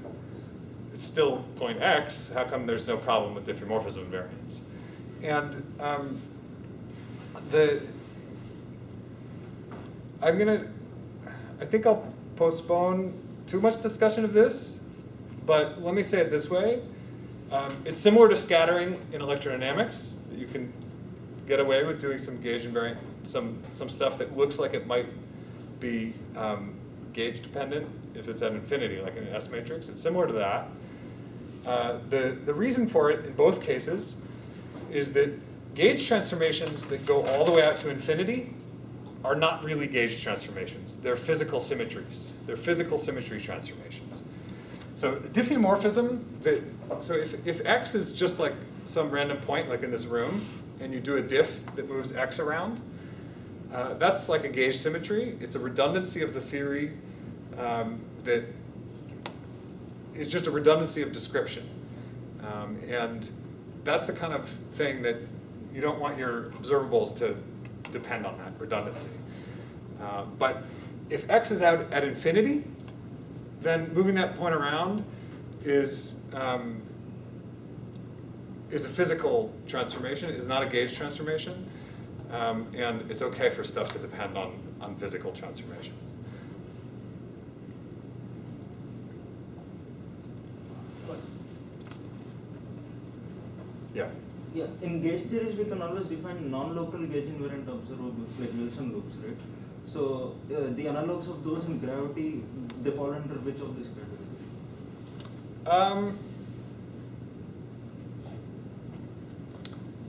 it's still point x. How come there's no problem with diffeomorphism invariance? And I think I'll postpone too much discussion of this, but let me say it this way. It's similar to scattering in electrodynamics. That you can get away with doing some gauge invariant, some stuff that looks like it might be gauge dependent if it's at infinity, like in an S matrix. It's similar to that. The reason for it in both cases is that gauge transformations that go all the way out to infinity are not really gauge transformations. They're physical symmetries. They're physical symmetry transformations. So diffeomorphism, so if x is just like some random point like in this room, and you do a diff that moves x around, that's like a gauge symmetry. It's a redundancy of the theory that is just a redundancy of description. And that's the kind of thing that you don't want your observables to depend on, that redundancy. But if x is out at infinity, then moving that point around is a physical transformation, is not a gauge transformation. And it's okay for stuff to depend on physical transformations. Yeah, in gauge theories, we can always define non-local gauge invariant observables like Wilson loops, right? So the analogs of those in gravity, they fall under which of these categories?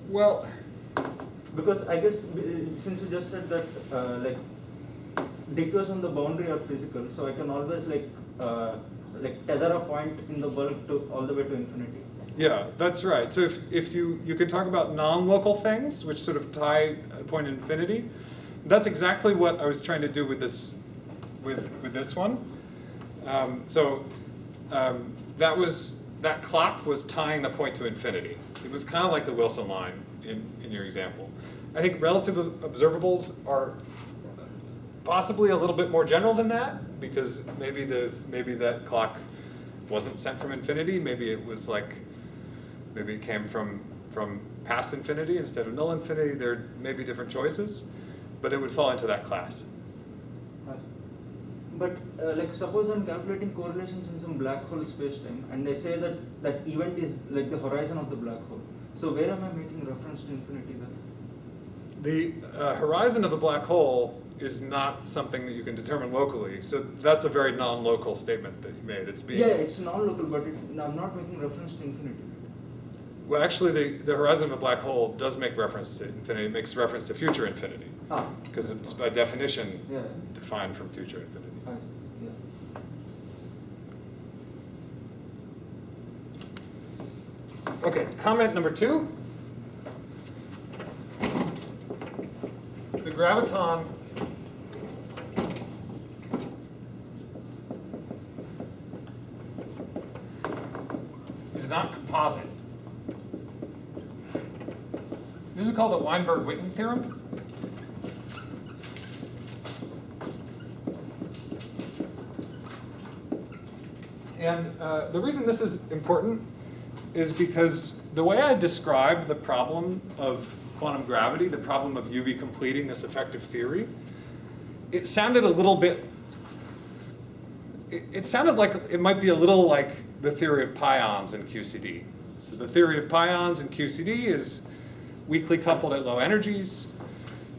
Well, because I guess since you just said that like diffuse on the boundary are physical, so I can always like tether a point in the bulk to all the way to infinity. yeah, that's right. So if you can talk about non-local things, which sort of tie a point in infinity, that's exactly what I was trying to do with this one. That clock was tying the point to infinity. It was kind of like the Wilson line in your example. I think relative observables are possibly a little bit more general than that, because maybe that clock wasn't sent from infinity. Maybe it was maybe it came from past infinity instead of null infinity. There may be different choices, but it would fall into that class. But like suppose I'm calculating correlations in some black hole space-time, and I say that that event is like the horizon of the black hole. So where am I making reference to infinity then? The horizon of the black hole is not something that you can determine locally. So that's a very non-local statement that you made. Yeah, it's non-local, but I'm not making reference to infinity. Well, actually, the horizon of a black hole does make reference to infinity. It makes reference to future infinity, because it's by definition defined from future infinity. Okay, comment number 2. The graviton is not composite. This is called the Weinberg-Witten theorem. And the reason this is important is because the way I described the problem of quantum gravity, the problem of UV completing this effective theory, it sounded a little bit, it sounded like it might be a little like the theory of pions in QCD. So the theory of pions in QCD is weakly coupled at low energies.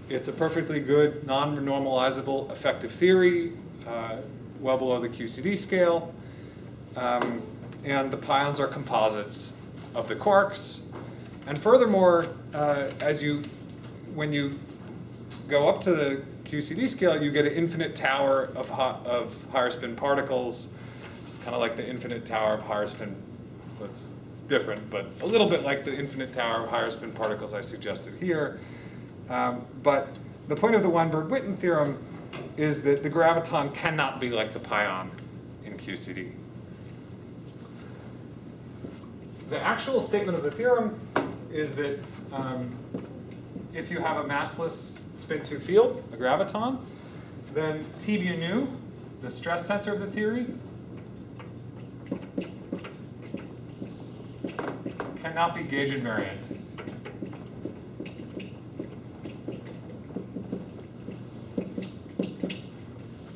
It's a perfectly good, non-normalizable effective theory, well below the QCD scale. And the pions are composites of the quarks. And furthermore, when you go up to the QCD scale, you get an infinite tower of higher spin particles. It's kind of like the infinite tower of higher spin. That's different, but a little bit like the infinite tower of higher spin particles I suggested here. But the point of the Weinberg-Witten theorem is that the graviton cannot be like the pion in QCD. The actual statement of the theorem is that if you have a massless spin-2 field, a graviton, then T mu nu, the stress tensor of the theory, cannot be gauge invariant.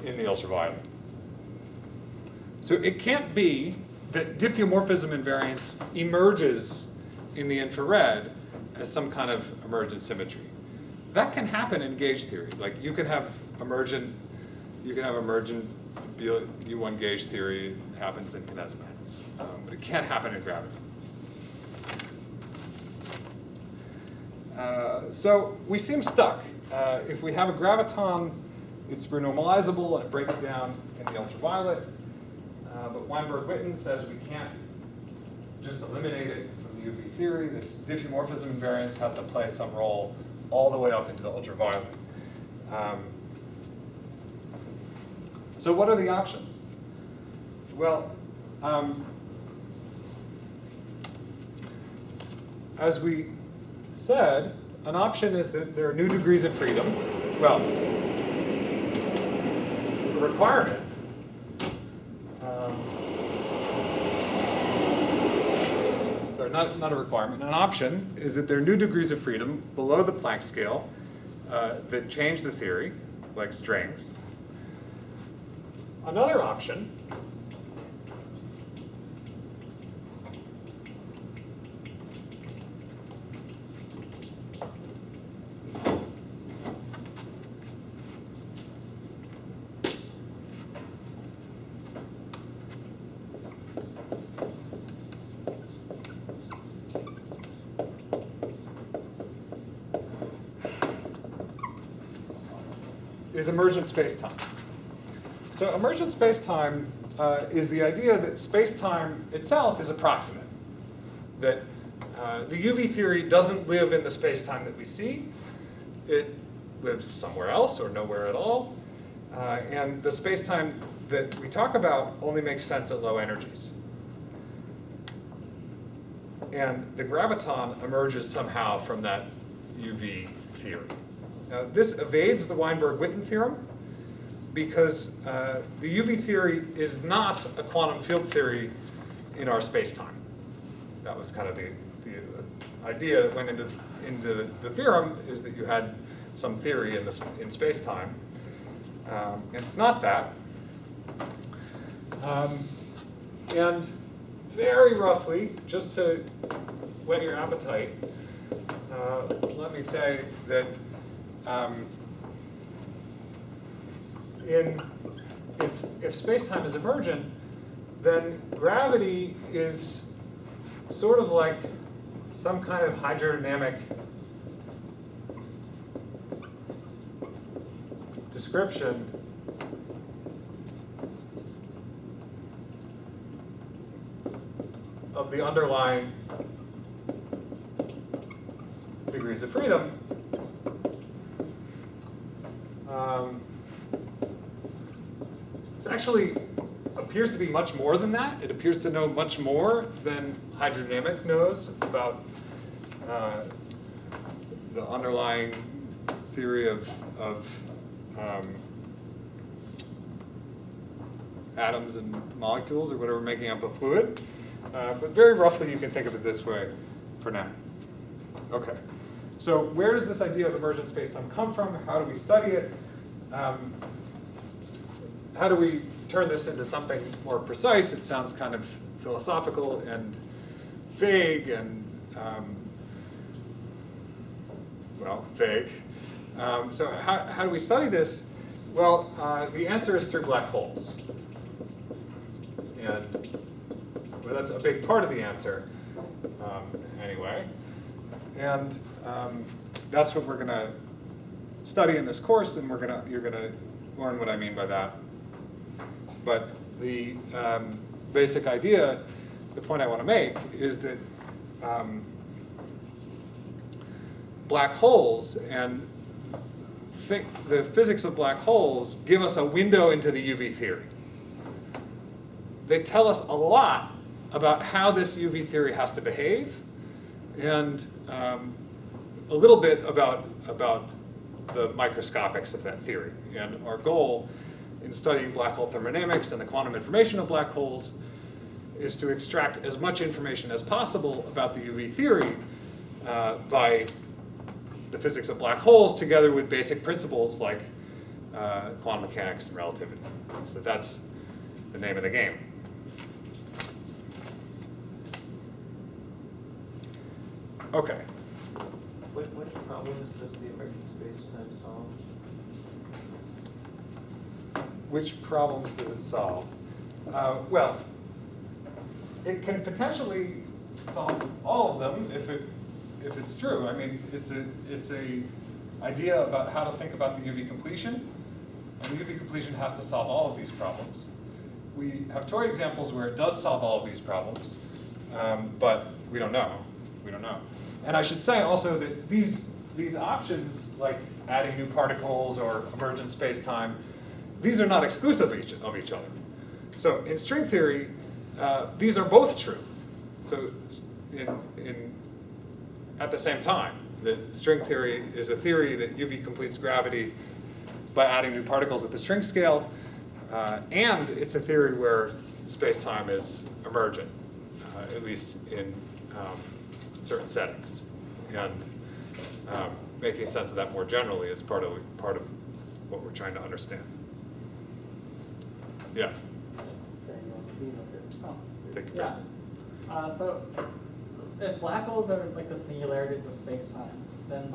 In the ultraviolet. So it can't be that diffeomorphism invariance emerges in the infrared as some kind of emergent symmetry. That can happen in gauge theory. Like you can have emergent U1 gauge theory. It happens in kinetic bands, but it can't happen in gravity. So we seem stuck. If we have a graviton, it's renormalizable and it breaks down in the ultraviolet. But Weinberg-Witten says we can't just eliminate it from the UV theory. This diffeomorphism invariance has to play some role all the way up into the ultraviolet. So what are the options? Well, as we said, an option is that there are new degrees of freedom. Well, the requirement not a requirement. An option is that there are new degrees of freedom below the Planck scale that change the theory, like strings. Another option is emergent spacetime. So emergent spacetime is the idea that spacetime itself is approximate. That the UV theory doesn't live in the spacetime that we see. It lives somewhere else or nowhere at all. And the spacetime that we talk about only makes sense at low energies. And the graviton emerges somehow from that UV theory. Now, this evades the Weinberg-Witten theorem because the UV theory is not a quantum field theory in our spacetime. That was kind of the idea that went into the theorem, is that you had some theory in spacetime. And it's not that. And very roughly, just to whet your appetite, let me say that if spacetime is emergent, then gravity is sort of like some kind of hydrodynamic description of the underlying degrees of freedom. It actually appears to be much more than that. It appears to know much more than hydrodynamic knows about the underlying theory of atoms and molecules or whatever making up a fluid. But very roughly, you can think of it this way for now. Okay. So where does this idea of emergent spacetime come from? How do we study it? How do we turn this into something more precise? It sounds kind of philosophical and vague and, well, vague. So how do we study this? Well, the answer is through black holes. And well, that's a big part of the answer, anyway. And that's what we're going to study in this course, and you're going to learn what I mean by that. But the basic idea, the point I want to make, is that black holes and the physics of black holes give us a window into the UV theory. They tell us a lot about how this UV theory has to behave, and a little bit about the microscopics of that theory. And our goal in studying black hole thermodynamics and the quantum information of black holes is to extract as much information as possible about the UV theory by the physics of black holes together with basic principles like quantum mechanics and relativity. So that's the name of the game. Okay. Which problems does the emergent spacetime solve? Which problems does it solve? Well, it can potentially solve all of them if it's true. I mean, it's a idea about how to think about the UV completion, and the UV completion has to solve all of these problems. We have toy examples where it does solve all of these problems, but we don't know. We don't know. And I should say also that these options, like adding new particles or emergent spacetime, these are not exclusive of each other. So in string theory, these are both true. So at the same time, that string theory is a theory that UV completes gravity by adding new particles at the string scale, and it's a theory where spacetime is emergent, at least in certain settings. And making sense of that more generally is part of what we're trying to understand. Yeah. Take your Yeah. So if black holes are like the singularities of space-time, then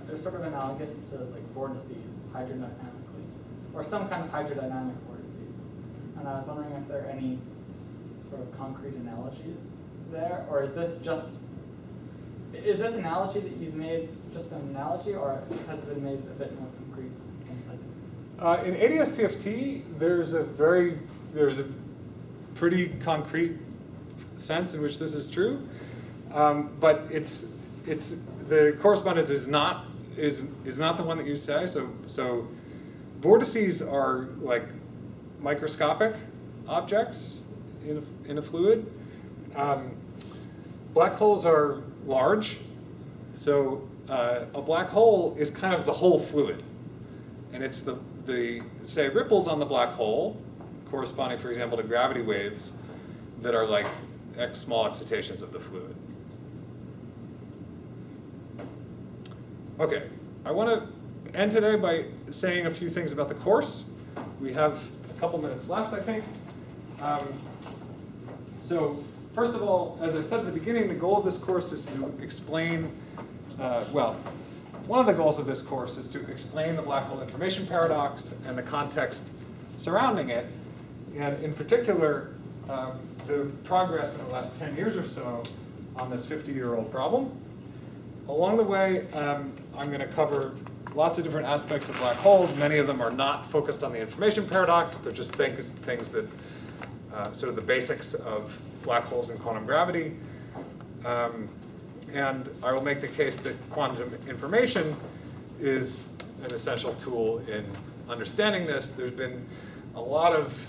they're sort of analogous to like vortices hydrodynamically, or some kind of hydrodynamic vortices. And I was wondering if there are any sort of concrete analogies there, or is this analogy that you've made just an analogy, or has it been made a bit more concrete in some settings? In ADS-CFT, there's a pretty concrete sense in which this is true, but the correspondence is not the one that you say. So vortices are like microscopic objects in a fluid. Black holes are large, so a black hole is kind of the whole fluid, and it's the say ripples on the black hole corresponding, for example, to gravity waves that are like small excitations of the fluid. Okay, I want to end today by saying a few things about the course. We have a couple minutes left, I think. So first of all, as I said at the beginning, the goal of this course is to explain, one of the goals of this course is to explain the black hole information paradox and the context surrounding it, and in particular, the progress in the last 10 years or so on this 50-year-old problem. Along the way, I'm going to cover lots of different aspects of black holes. Many of them are not focused on the information paradox. They're just things that, sort of the basics of black holes and quantum gravity. And I will make the case that quantum information is an essential tool in understanding this. There's been a lot of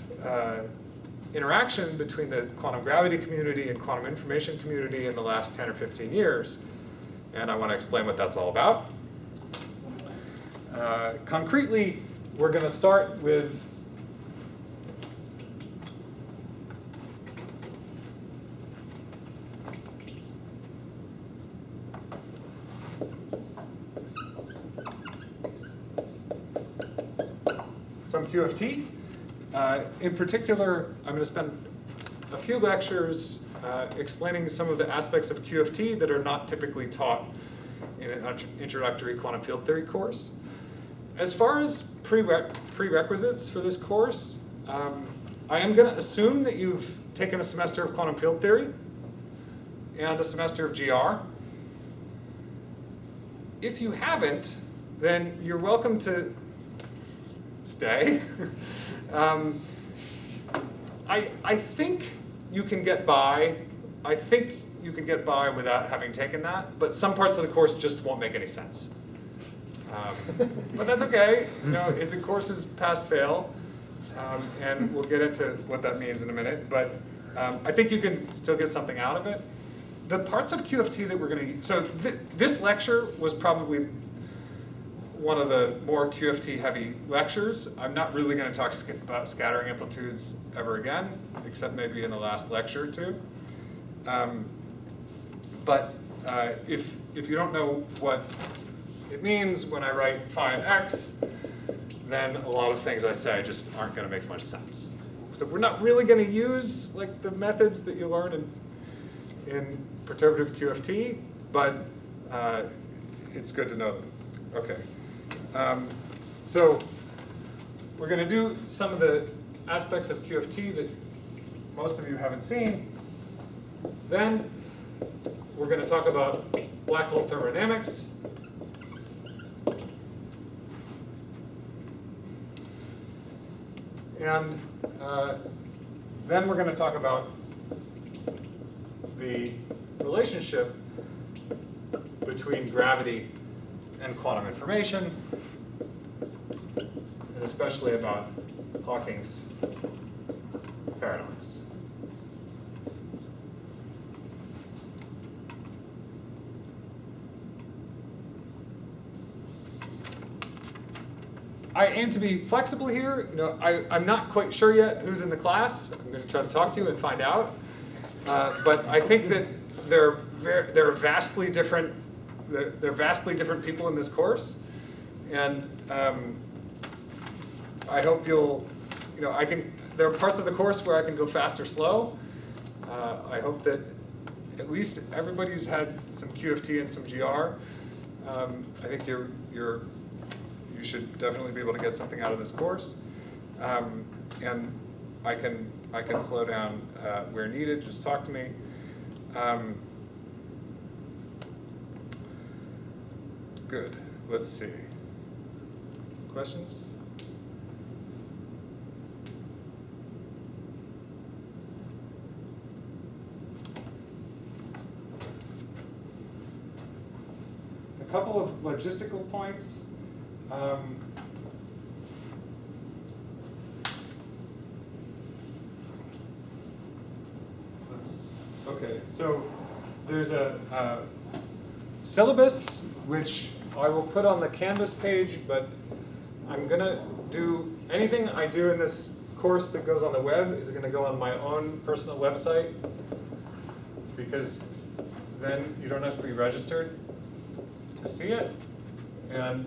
interaction between the quantum gravity community and quantum information community in the last 10 or 15 years. And I want to explain what that's all about. Concretely, we're going to start with some QFT. In particular, I'm going to spend a few lectures explaining some of the aspects of QFT that are not typically taught in an introductory quantum field theory course. As far as prerequisites for this course, I am going to assume that you've taken a semester of quantum field theory and a semester of GR. If you haven't, then you're welcome to stay. I think you can get by. I think you can get by without having taken that, but some parts of the course just won't make any sense. But that's okay. You know, if the course is pass-fail, and we'll get into what that means in a minute, but I think you can still get something out of it. The parts of QFT that we're going to, so this lecture was probably one of the more QFT-heavy lectures. I'm not really going to talk about scattering amplitudes ever again, except maybe in the last lecture or two. But if you don't know what it means when I write 5x, then a lot of things I say just aren't going to make much sense. So we're not really going to use like the methods that you learn in perturbative QFT, but it's good to know them. Okay. So we're going to do some of the aspects of QFT that most of you haven't seen. Then we're going to talk about black hole thermodynamics. And then we're going to talk about the relationship between gravity and quantum information, and especially about Hawking's paradox. I aim to be flexible here. You know, I'm not quite sure yet who's in the class. I'm going to try to talk to you and find out. But I think that there are vastly different people in this course, and I hope you'll, you know, there are parts of the course where I can go fast or slow. I hope that at least everybody who's had some QFT and some GR, I think you should definitely be able to get something out of this course, and I can slow down where needed. Just talk to me. Good. Let's see. Questions? couple of logistical points. Okay, so there's a syllabus, which I will put on the Canvas page, but I'm gonna do, anything I do in this course that goes on the web is gonna go on my own personal website, because then you don't have to be registered to see it. And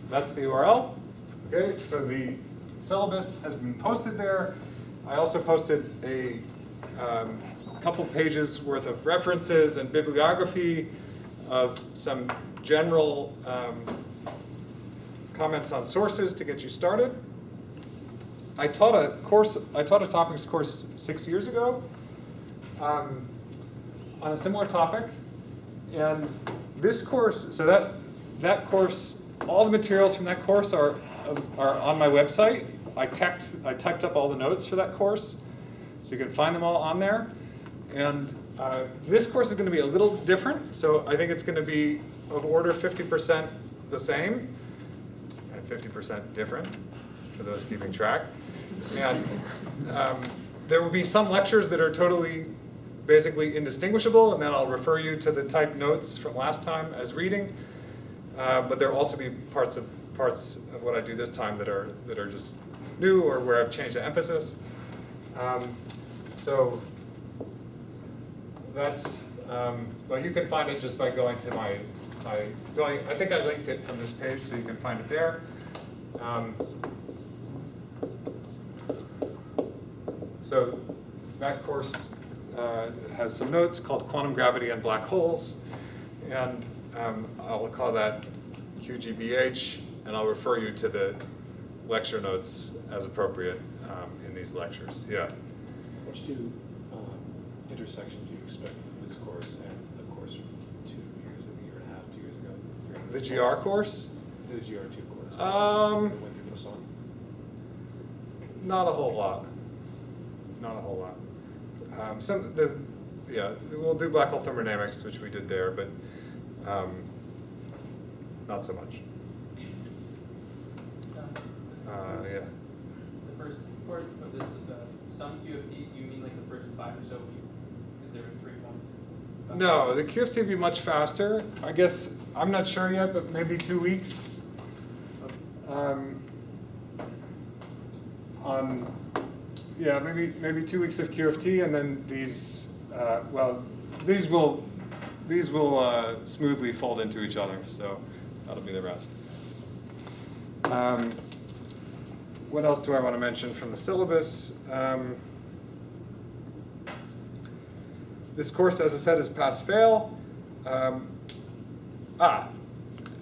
that's the URL. Okay, so the syllabus has been posted there. I also posted a couple pages worth of references and bibliography of some general comments on sources to get you started. I taught a topics course 6 years ago on a similar topic, and this course, so that course, all the materials from that course are on my website. I typed up all the notes for that course, so you can find them all on there. And this course is going to be a little different, so I think it's going to be of order 50% the same and 50% different, for those keeping track. And there will be some lectures that are totally, basically indistinguishable, and then I'll refer you to the typed notes from last time as reading. But there will also be parts of what I do this time that are just new or where I've changed the emphasis. So that's, well, you can find it just by going to I think I linked it from this page, so you can find it there. So that course has some notes called Quantum Gravity and Black Holes, and I'll call that QGBH, and I'll refer you to the lecture notes as appropriate in these lectures. Yeah. Which two intersections do you expect with this course and the course from 2 years, a year and a half, 2 years ago? The GR course? The GR2 course. Um, Went through this on? Not a whole lot. Not a whole lot. We'll do black hole thermodynamics, which we did there, but not so much. Yeah. The first part of this, some QFT, do you mean like the first 5 or so weeks? Because there were 3 points. No, the QFT would be much faster. I guess, I'm not sure yet, but maybe 2 weeks. Maybe 2 weeks of QFT, and then these will smoothly fold into each other. So that'll be the rest. What else do I want to mention from the syllabus? This course, as I said, is pass-fail.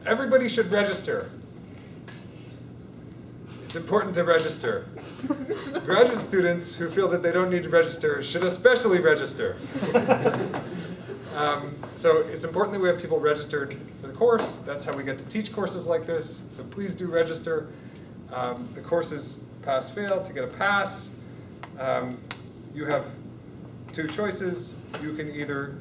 Everybody should register. It's important to register. Graduate students who feel that they don't need to register should especially register. So it's important that we have people registered for the course. That's how we get to teach courses like this. So please do register. The course is pass-fail. To get a pass, you have 2 choices. You can either